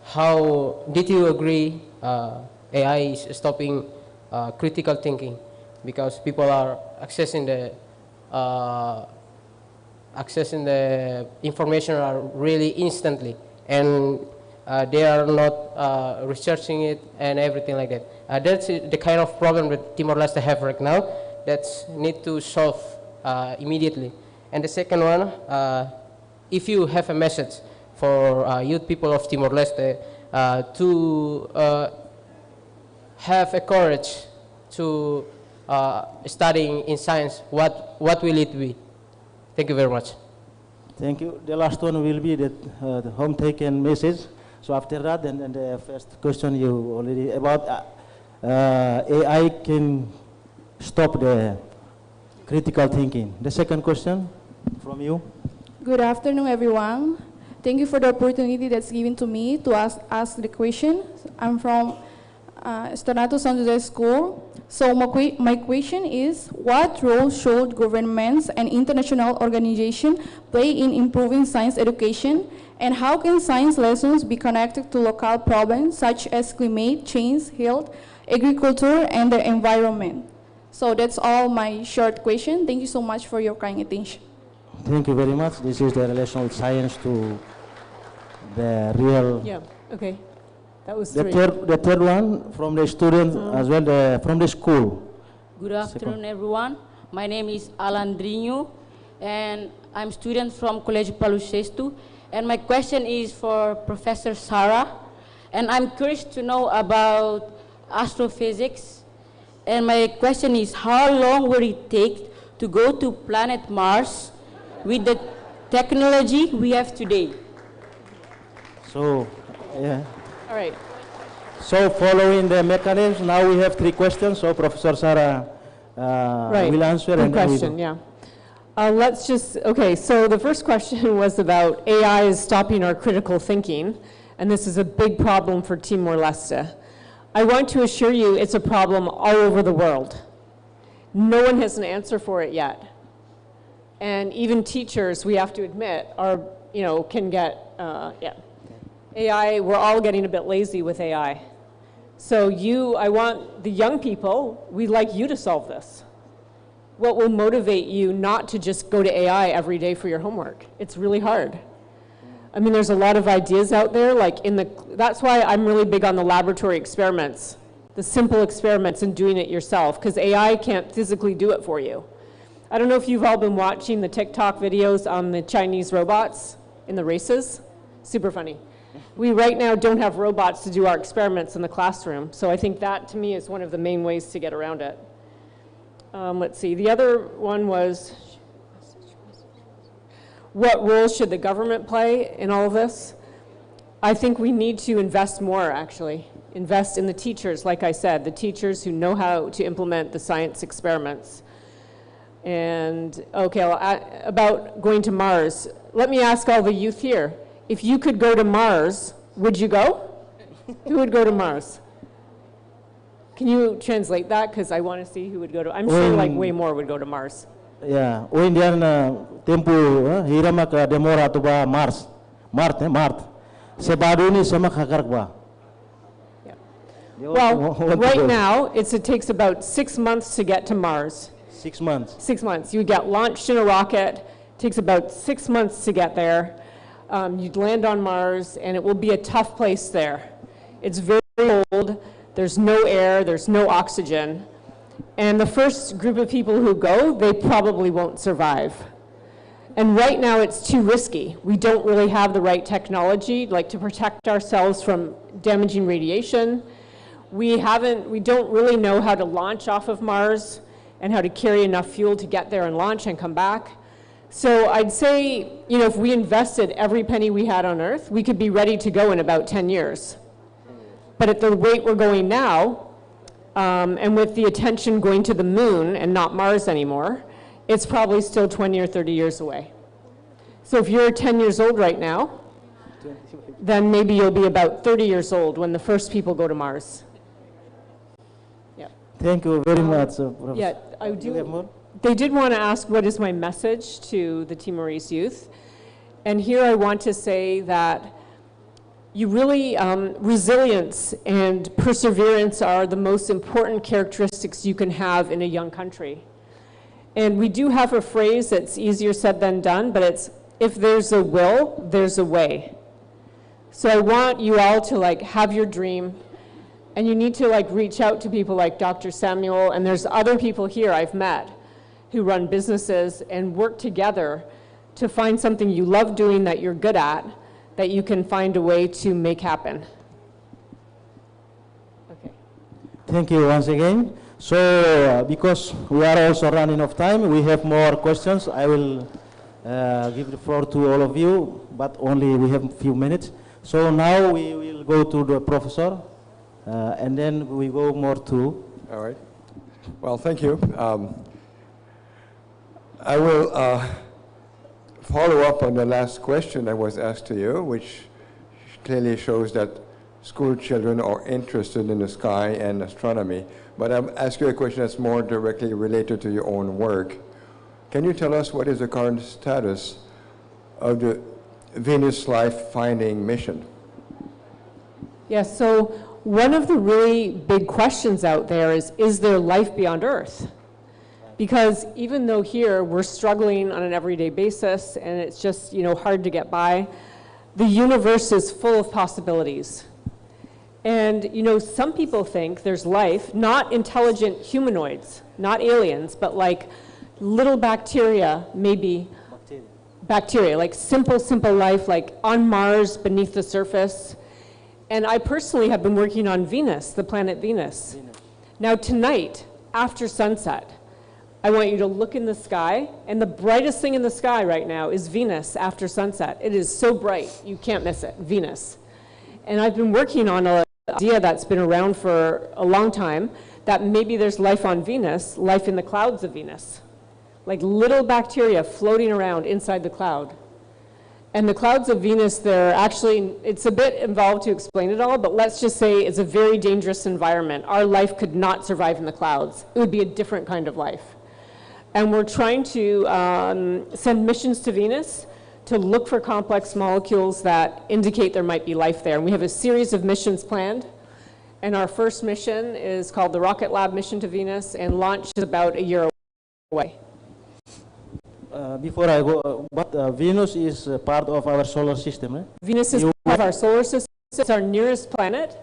how did you agree AI is stopping critical thinking? Because people are accessing the information are really instantly, and they are not researching it and everything like that. That's the kind of problem that Timor Leste have right now that's need to solve immediately. And the second one, if you have a message for youth people of Timor Leste to have a courage to studying in science, what will it be? Thank you very much. Thank you. The last one will be the home taken message. So after that, and the first question you already about AI can stop the critical thinking. The second question from you. Good afternoon, everyone. Thank you for the opportunity that's given to me to ask the question. I'm from Stanato San Jose School. So my question is, what role should governments and international organizations play in improving science education? And how can science lessons be connected to local problems such as climate change, health, agriculture, and the environment? So that's all my short question. Thank you so much for your kind attention. Thank you very much. This is the relation with science to the real. Yeah, okay. That was the third one from the students as well, from the school. Good afternoon, everyone. My name is Alandrinho, and I'm student from Colégio Paulo VI. And my question is for Professor Sarah. And I'm curious to know about astrophysics. And my question is, how long will it take to go to planet Mars with the technology we have today? So, yeah. All right. So following the mechanism, now we have three questions. So Professor Sarah will answer. Good question, yeah. Let's just, okay, so the first question was about AI is stopping our critical thinking, and this is a big problem for Timor-Leste. I want to assure you it's a problem all over the world. No one has an answer for it yet. And even teachers, we have to admit, are, can get, AI, we're all getting a bit lazy with AI. So I want the young people, we'd like you to solve this. What will motivate you not to just go to AI every day for your homework? It's really hard. I mean, there's a lot of ideas out there, that's why I'm really big on the laboratory experiments, the simple experiments and doing it yourself, because AI can't physically do it for you. I don't know if you've all been watching the TikTok videos on the Chinese robots in the races. Super funny. We right now don't have robots to do our experiments in the classroom, so I think that to me is one of the main ways to get around it. Let's see, the other one was, what role should the government play in all of this? I think we need to invest more, actually. Invest in the teachers, like I said, the teachers who know how to implement the science experiments. And, okay, about going to Mars, let me ask all the youth here. If you could go to Mars, would you go? Who would go to Mars? Can you translate that? Because I want to see who would go to, I'm sure way more would go to Mars. ya, o Indian tempo hirama ka demora to ba Mars. Mart. Sebado ni sama kakar ba. Well, right now, it takes about 6 months to get to Mars. 6 months. 6 months. You get launched in a rocket. It takes about 6 months to get there. You'd land on Mars, and it will be a tough place there. It's very cold. There's no air. There's no oxygen. And the first group of people who go, they probably won't survive. And right now, it's too risky. We don't really have the right technology, like to protect ourselves from damaging radiation. We don't really know how to launch off of Mars and how to carry enough fuel to get there and launch and come back. So I'd say, if we invested every penny we had on Earth, we could be ready to go in about 10 years. But at the rate we're going now, and with the attention going to the moon and not Mars anymore, it's probably still 20 or 30 years away. So if you're 10 years old right now, then maybe you'll be about 30 years old when the first people go to Mars. Thank you very much. Yeah, I do. They did want to ask, what is my message to the Timorese youth? And here I want to say that you really, resilience and perseverance are the most important characteristics you can have in a young country. And we do have a phrase that's easier said than done, but it's, if there's a will, there's a way. So I want you all to have your dream. And you need to reach out to people like Dr. Samuel, and there's other people here I've met who run businesses and work together to find something you love doing that you're good at, that you can find a way to make happen. Okay. Thank you once again. So because we are also running out of time, we have more questions. I will give the floor to all of you, but only we have a few minutes. So now we will go to the professor. And then we go more to... All right. Well, thank you. I will follow up on the last question that was asked to you, which clearly shows that school children are interested in the sky and astronomy. But I'll ask you a question that's more directly related to your own work. Can you tell us what is the current status of the Venus Life Finding mission? Yes, so one of the really big questions out there is there life beyond Earth? Because even though here we're struggling on an everyday basis and it's just hard to get by, the universe is full of possibilities. And some people think there's life, not intelligent humanoids, not aliens, but like little bacteria, maybe bacteria, like simple life, like on Mars beneath the surface. And I personally have been working on Venus, the planet Venus. Now tonight, after sunset, I want you to look in the sky, and the brightest thing in the sky right now is Venus after sunset. It is so bright, you can't miss it, Venus. And I've been working on an idea that's been around for a long time, that maybe there's life on Venus, life in the clouds of Venus. Like little bacteria floating around inside the cloud. And the clouds of Venus, they're actually, it's a bit involved to explain it all, but let's just say it's a very dangerous environment. Our life could not survive in the clouds. It would be a different kind of life. And we're trying to send missions to Venus to look for complex molecules that indicate there might be life there. And we have a series of missions planned. And our first mission is called the Rocket Lab mission to Venus, and launch is about a year away. Before I go, but Venus is part of our solar system, eh? Venus is part of our solar system. It's our nearest planet.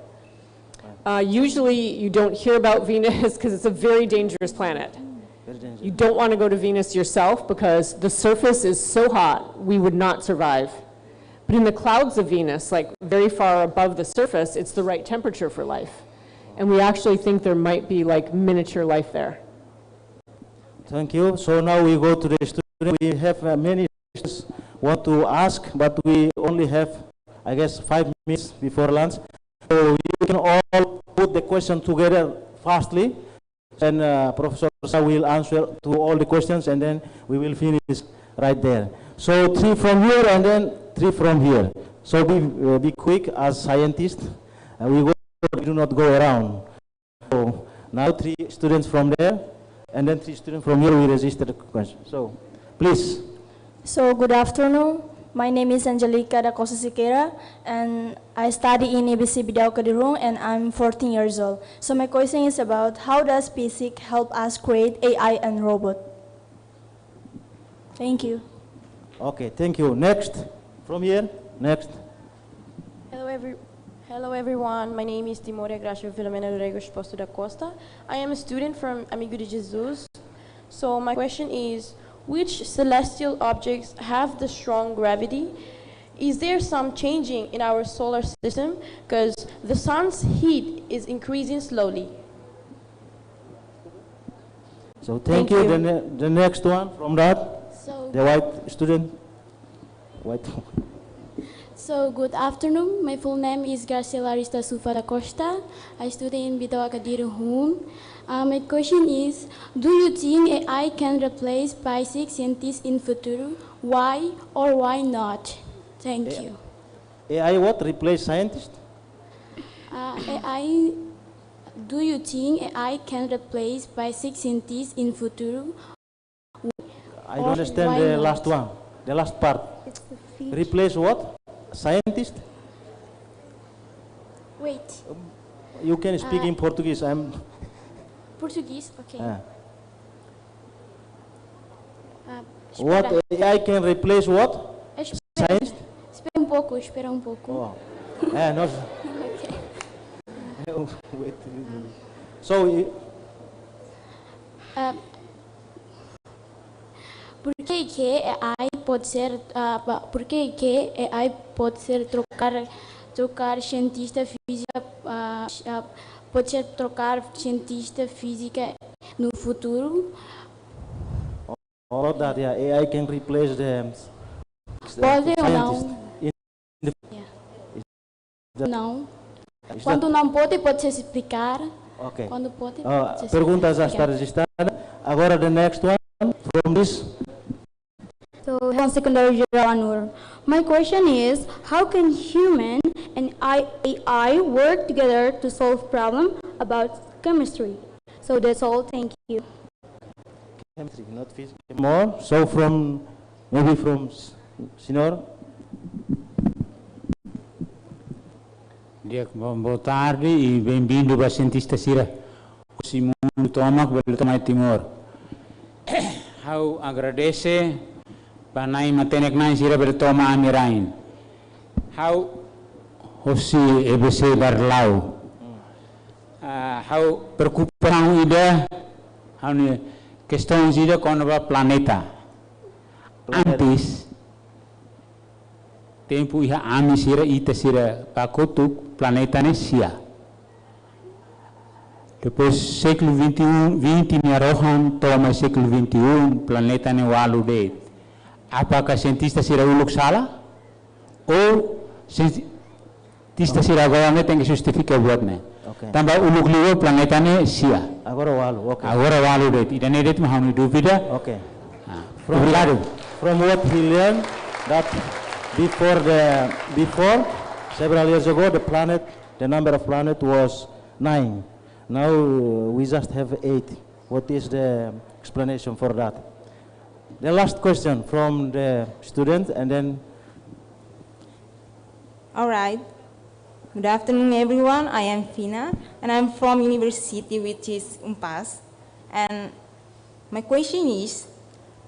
Usually you don't hear about Venus because it's a very dangerous planet. You don't want to go to Venus yourself because the surface is so hot, we would not survive. But in the clouds of Venus, like very far above the surface, it's the right temperature for life. And we actually think there might be like miniature life there. Thank you. So now we go to the students. We have many students want to ask, but we only have, I guess, 5 minutes before lunch. So you can all put the question together fastly, and Professor will answer to all the questions, and then we will finish right there. So 3 from here, and then 3 from here. So be quick as scientists. We do not go around. So now 3 students from there, and then 3 students from here will register the question. So, please. So, good afternoon. My name is Angelica da Costa Siqueira, and I study in ABC Bidau Kadirung, and I'm 14 years old. So my question is about how does PSIC help us create AI and robot? Thank you. Okay, thank you. Next, from here, next. Hello everyone, my name is Timor Gracia Filomena Dorego Exposto da Costa. I am a student from Amigo de Jesus. So my question is, which celestial objects have the strong gravity? Is there some changing in our solar system? Because the sun's heat is increasing slowly. So thank you. The next one from that, the white student. White. So, good afternoon. My full name is Garcia Larista Sufa da Costa. I study in Bidau Kadirung. My question is, do you think AI can replace basic scientists in future? Why or why not? Thank you. AI what? Replace scientists? AI, do you think AI can replace basic scientists in future? I don't understand the last one, the last part. Replace what? Scientist? Wait. You can speak in Portuguese. I'm Português, ok. What AI can replace what? Science? Espera um pouco. Oh. Nós... Wait. So, por que AI pode ser, por que AI pode ser trocar cientista física, pode ser trocar cientista física no futuro? All of that, yeah, AI can replace the Pode ou não? Não. Quando não pode se explicar. Okay. Quando pode se pergunta já está registrada. Agora the next one from this. So, secondary Anur. My question is, how can human and AI work together to solve problem about chemistry? So that's all. Thank you. Chemistry, not physics. More. So maybe from Senhor. Boa tarde e bem-vindo para cientista Sira. O Simão Tomac, pelo Tomai Timor. Eu agradeço para nós matenek nós Sira pelo Toma Amirain. Eu hoje EBC Barlau. Eu preocupação ida, a questão ida com o planeta. Antes tempo ia ami Sira ita Sira pakotuk planeta Nesia. Depois século 20 niarohan toma século 21 planeta ne walu de. Apakah cientista Sira uluk salah? Ou cientista Sira agora tem que justificar buatnya. Tambah uluk liwa planeta ne sia. Agora walu, okay. Agora walu de. Ida ne det mahanu duvida. Okay. From what he learned that before several years ago the number of planet was 9. Now we just have 8. What is the explanation for that? The last question from the student, and then. All right. Good afternoon, everyone. I am Fina, and I'm from university, which is Unpas. And my question is,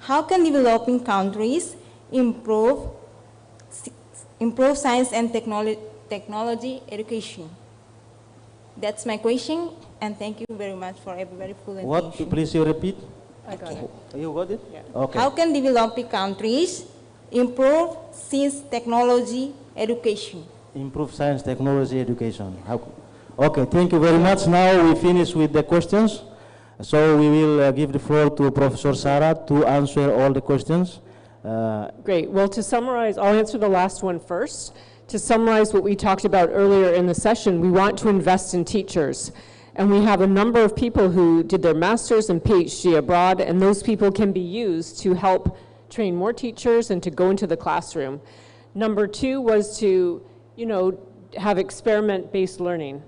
how can developing countries improve science and technology education? That's my question, and thank you very much for everybody full attention. What? Please you repeat. I got it. You got it? Yeah. Okay. How can developing countries improve science technology education? Improve science technology education. Okay, thank you very much. Now we finish with the questions. So we will give the floor to Professor Sarah to answer all the questions. Great. Well, to summarize, I'll answer the last one first. To summarize what we talked about earlier in the session, we want to invest in teachers. And we have a number of people who did their master's and PhD abroad, and those people can be used to help train more teachers and to go into the classroom. Number 2 was to, have experiment-based learning.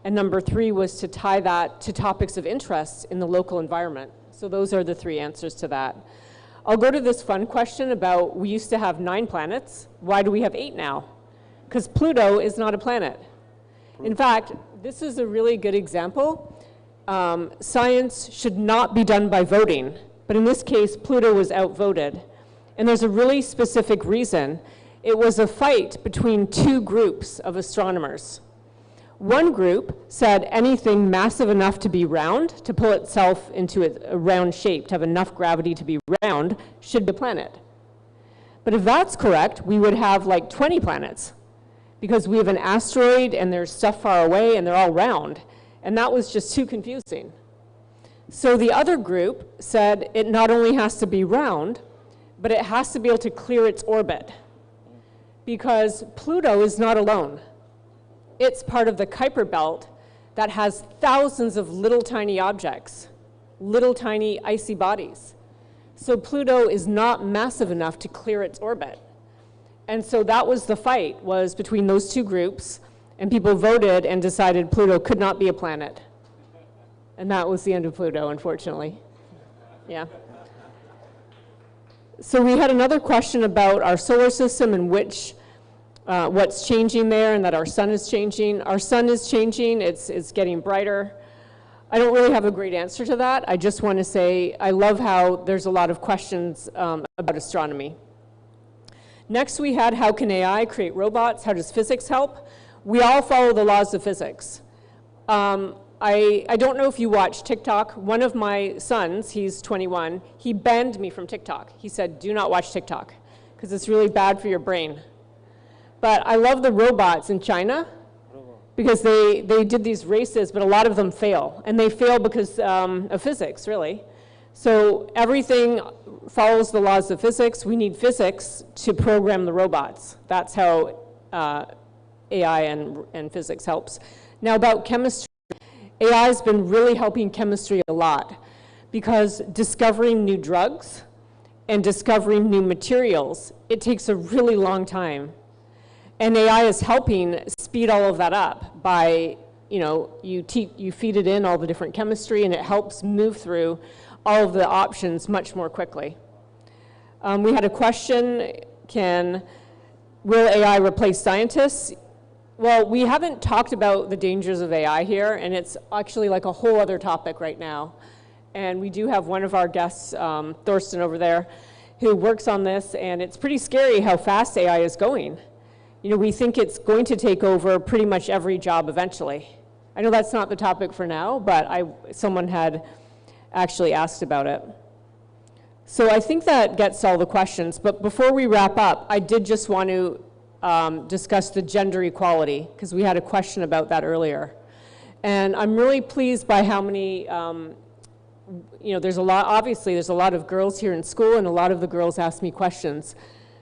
And number 3 was to tie that to topics of interest in the local environment. So those are the 3 answers to that. I'll go to this fun question about, we used to have 9 planets. Why do we have 8 now? Because Pluto is not a planet. In fact, this is a really good example. Science should not be done by voting, but in this case, Pluto was outvoted. And there's a really specific reason. It was a fight between 2 groups of astronomers. One group said anything massive enough to be round, to pull itself into a round shape, to have enough gravity to be round, should be a planet. But if that's correct, we would have like 20 planets, because we have an asteroid and there's stuff far away and they're all round. And that was just too confusing. So the other group said it not only has to be round, but it has to be able to clear its orbit, because Pluto is not alone. It's part of the Kuiper Belt that has thousands of little tiny objects, little tiny icy bodies. So Pluto is not massive enough to clear its orbit. And so that was the fight, was between those 2 groups, and people voted and decided Pluto could not be a planet. And that was the end of Pluto, unfortunately. Yeah. So we had another question about our solar system and what's changing there, and that our sun is changing. Our sun is changing, it's getting brighter. I don't really have a great answer to that. I just want to say I love how there's a lot of questions about astronomy. Next we had, how can AI create robots? How does physics help? We all follow the laws of physics. I don't know if you watch TikTok. One of my sons, he's 21, he banned me from TikTok. He said, do not watch TikTok, because it's really bad for your brain. But I love the robots in China, because they did these races, but a lot of them fail. And they fail because of physics, really. So everything follows the laws of physics. We need physics to program the robots. That's how AI and physics helps. Now about chemistry, AI has been really helping chemistry a lot, because discovering new drugs and discovering new materials, it takes a really long time. And AI is helping speed all of that up by, you feed it in all the different chemistry, and it helps move through all of the options much more quickly. We had a question, will AI replace scientists? Well, we haven't talked about the dangers of AI here, and it's actually like a whole other topic right now. And we do have one of our guests, Thorsten over there, who works on this, and it's pretty scary how fast AI is going. We think it's going to take over pretty much every job eventually. I know that's not the topic for now, but someone had actually asked about it. So I think that gets all the questions, but before we wrap up, I did just want to discuss the gender equality, because we had a question about that earlier. And I'm really pleased by how many, obviously there's a lot of girls here in school, and a lot of the girls ask me questions.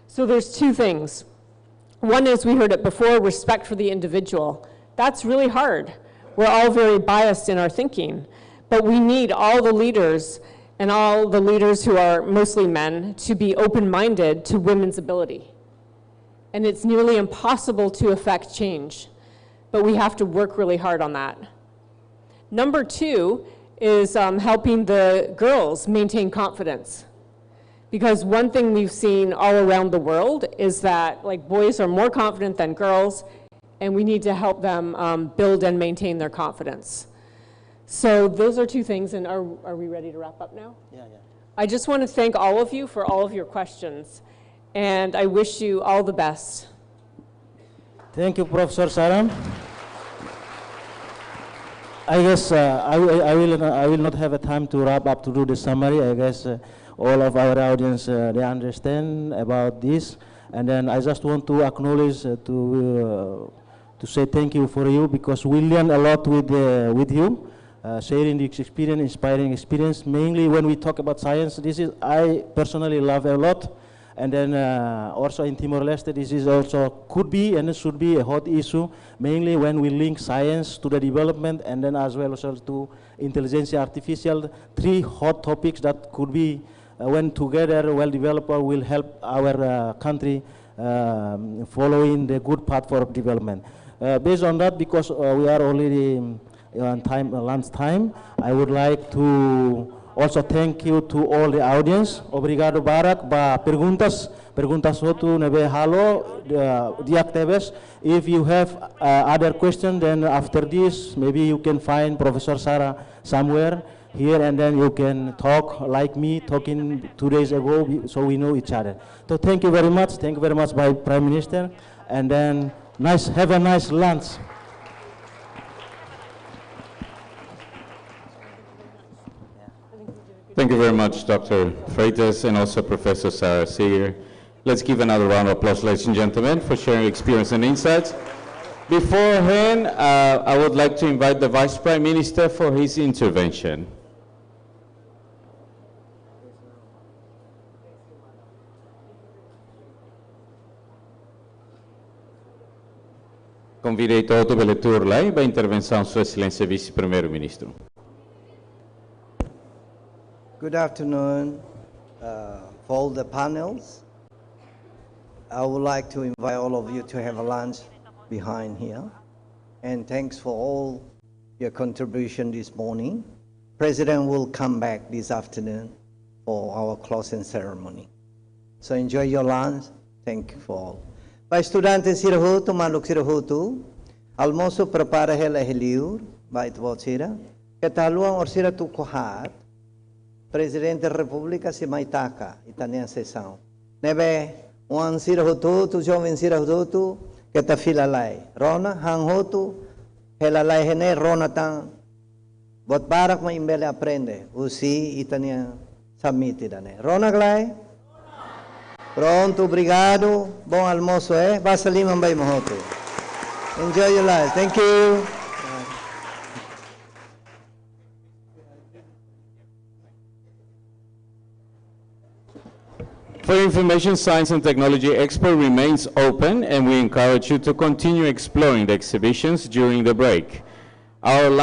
So there's 2 things. One is, we heard it before, respect for the individual. That's really hard. We're all very biased in our thinking, but we need all the leaders, and all the leaders who are mostly men, to be open-minded to women's ability. And it's nearly impossible to affect change, but we have to work really hard on that. Number 2 is helping the girls maintain confidence. Because one thing we've seen all around the world is that boys are more confident than girls, and we need to help them build and maintain their confidence. So those are 2 things, and are we ready to wrap up now? Yeah. I just want to thank all of you for all of your questions, and I wish you all the best. Thank you, Professor Sarah. I guess I will not have a time to wrap up to do the summary. I guess all of our audience, they understand about this. And then I just want to acknowledge to say thank you for you, because we learn a lot with you, sharing this experience, inspiring experience. Mainly when we talk about science, this is I personally love a lot. And then also in Timor Leste, this is also could be and it should be a hot issue, mainly when we link science to the development, and then as well also to intelligence artificial, 3 hot topics that could be, when together well developed, will help our country following the good path for development. Based on that, because we are already on time, lunch time, I would like to Also, thank you to all the audience. Obrigado, Barak. Perguntas sotu nebe halo diak tebes. If you have other question, then after this, maybe you can find Professor Sarah somewhere here, and then you can talk like me talking 2 days ago, so we know each other. So thank you very much. Thank you very much, by Prime Minister, and then have a nice lunch. Thank you very much, Dr. Freitas, and also Professor Sarah Seer. Let's give another round of applause, ladies and gentlemen, for sharing experience and insights. Beforehand, I would like to invite the Vice Prime Minister for his intervention. Convidei todo o leitor lá e a intervenção Sua Excelência Vice-Primeiro-Ministro. Good afternoon for all the panels. I would like to invite all of you to have a lunch behind here. And thanks for all your contribution this morning. President will come back this afternoon for our closing ceremony. So enjoy your lunch. Thank you for all. Para estudantes sirahutu, maluk sirahutu, almoço prepara hela heliur, bait votira, ketaluang orsira tu kohat, Presidente da República se maitaka, itania sessão. Nebe, wan sirahutu, tu jovem sirahutu, keta filalai. Rona, hanghutu, helalai hene, rona tang, bot barak ma imbele aprende, usi itania samitidane. Rona glai? Pronto, obrigado. Bom almoço, Basta lima bay mahoto. Enjoy your life. Thank you. For information, Science and Technology Expo remains open, and we encourage you to continue exploring the exhibitions during the break. Our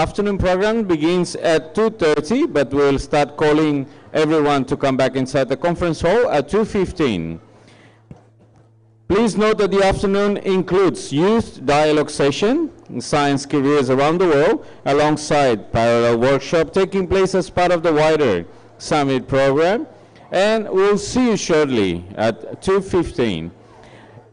afternoon program begins at 2:30, but we'll start calling everyone to come back inside the conference hall at 2:15. Please note that the afternoon includes youth dialogue session, science careers around the world, alongside parallel workshop taking place as part of the wider summit program. And we'll see you shortly at 2:15.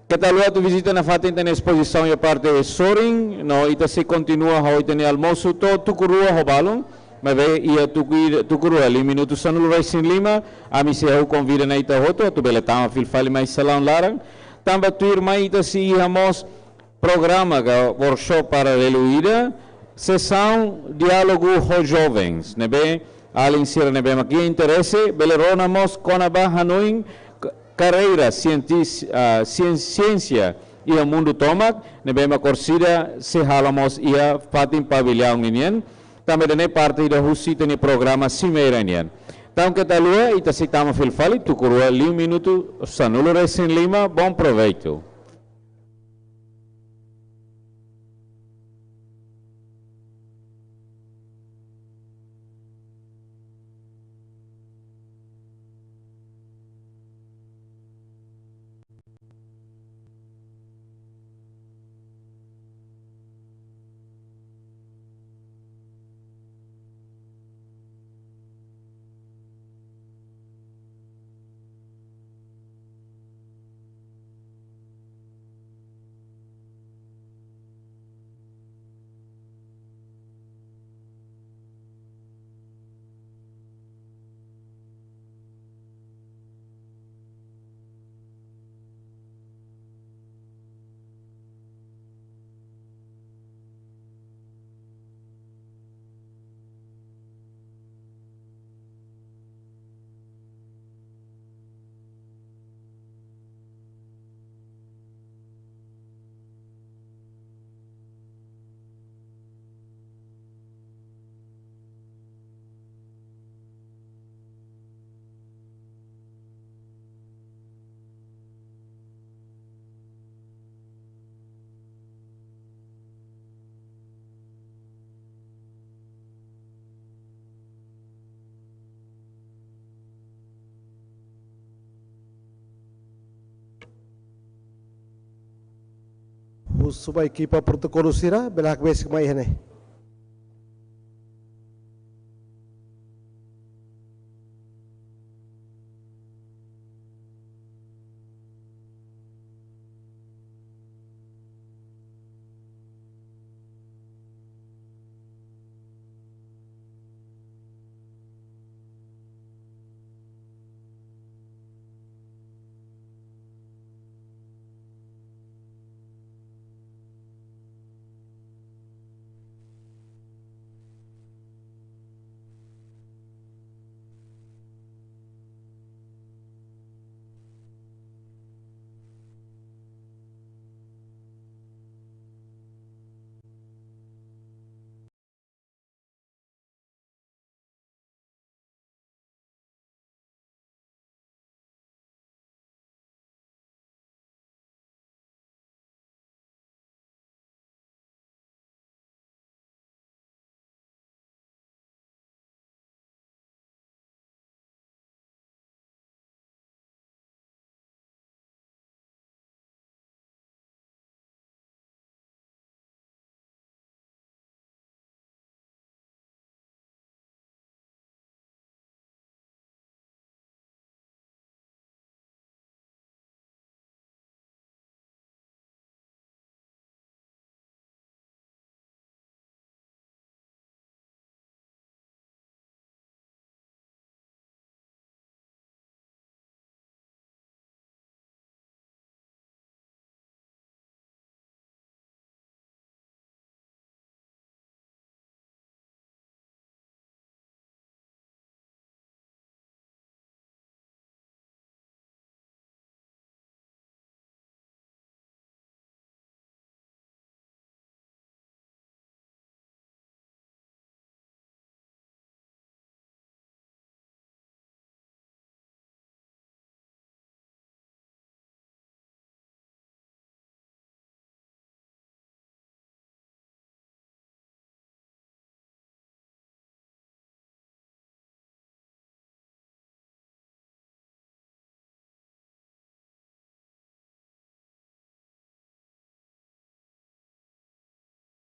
Catalua tu visita na fatin na exposição e a parte de soaring, no ita se continua ho ita ni almoço to tukurua ho balon, mas ve ia tukurua ali minuto sanul racing lima, ami se ho convida na ita hoto, tu beletama fil fali mais salão larang, tamba tu irmã ita se íamos programa ga workshop paralelo ida, sessão diálogo ho jovens, nebe além ser nebe makia interesse, beleronamos Konaba Hanoi carreira ciência e o mundo tomak, nebe makorsida se halamos ia fatin pavilhão ninian, também dene parte da husi teni programa Simeira ninian. Então que talua ita se tama fil fali tu curua li minuto sanulo recém lima, bom proveito. Suba equipa protocolo sira belak basic mai hene.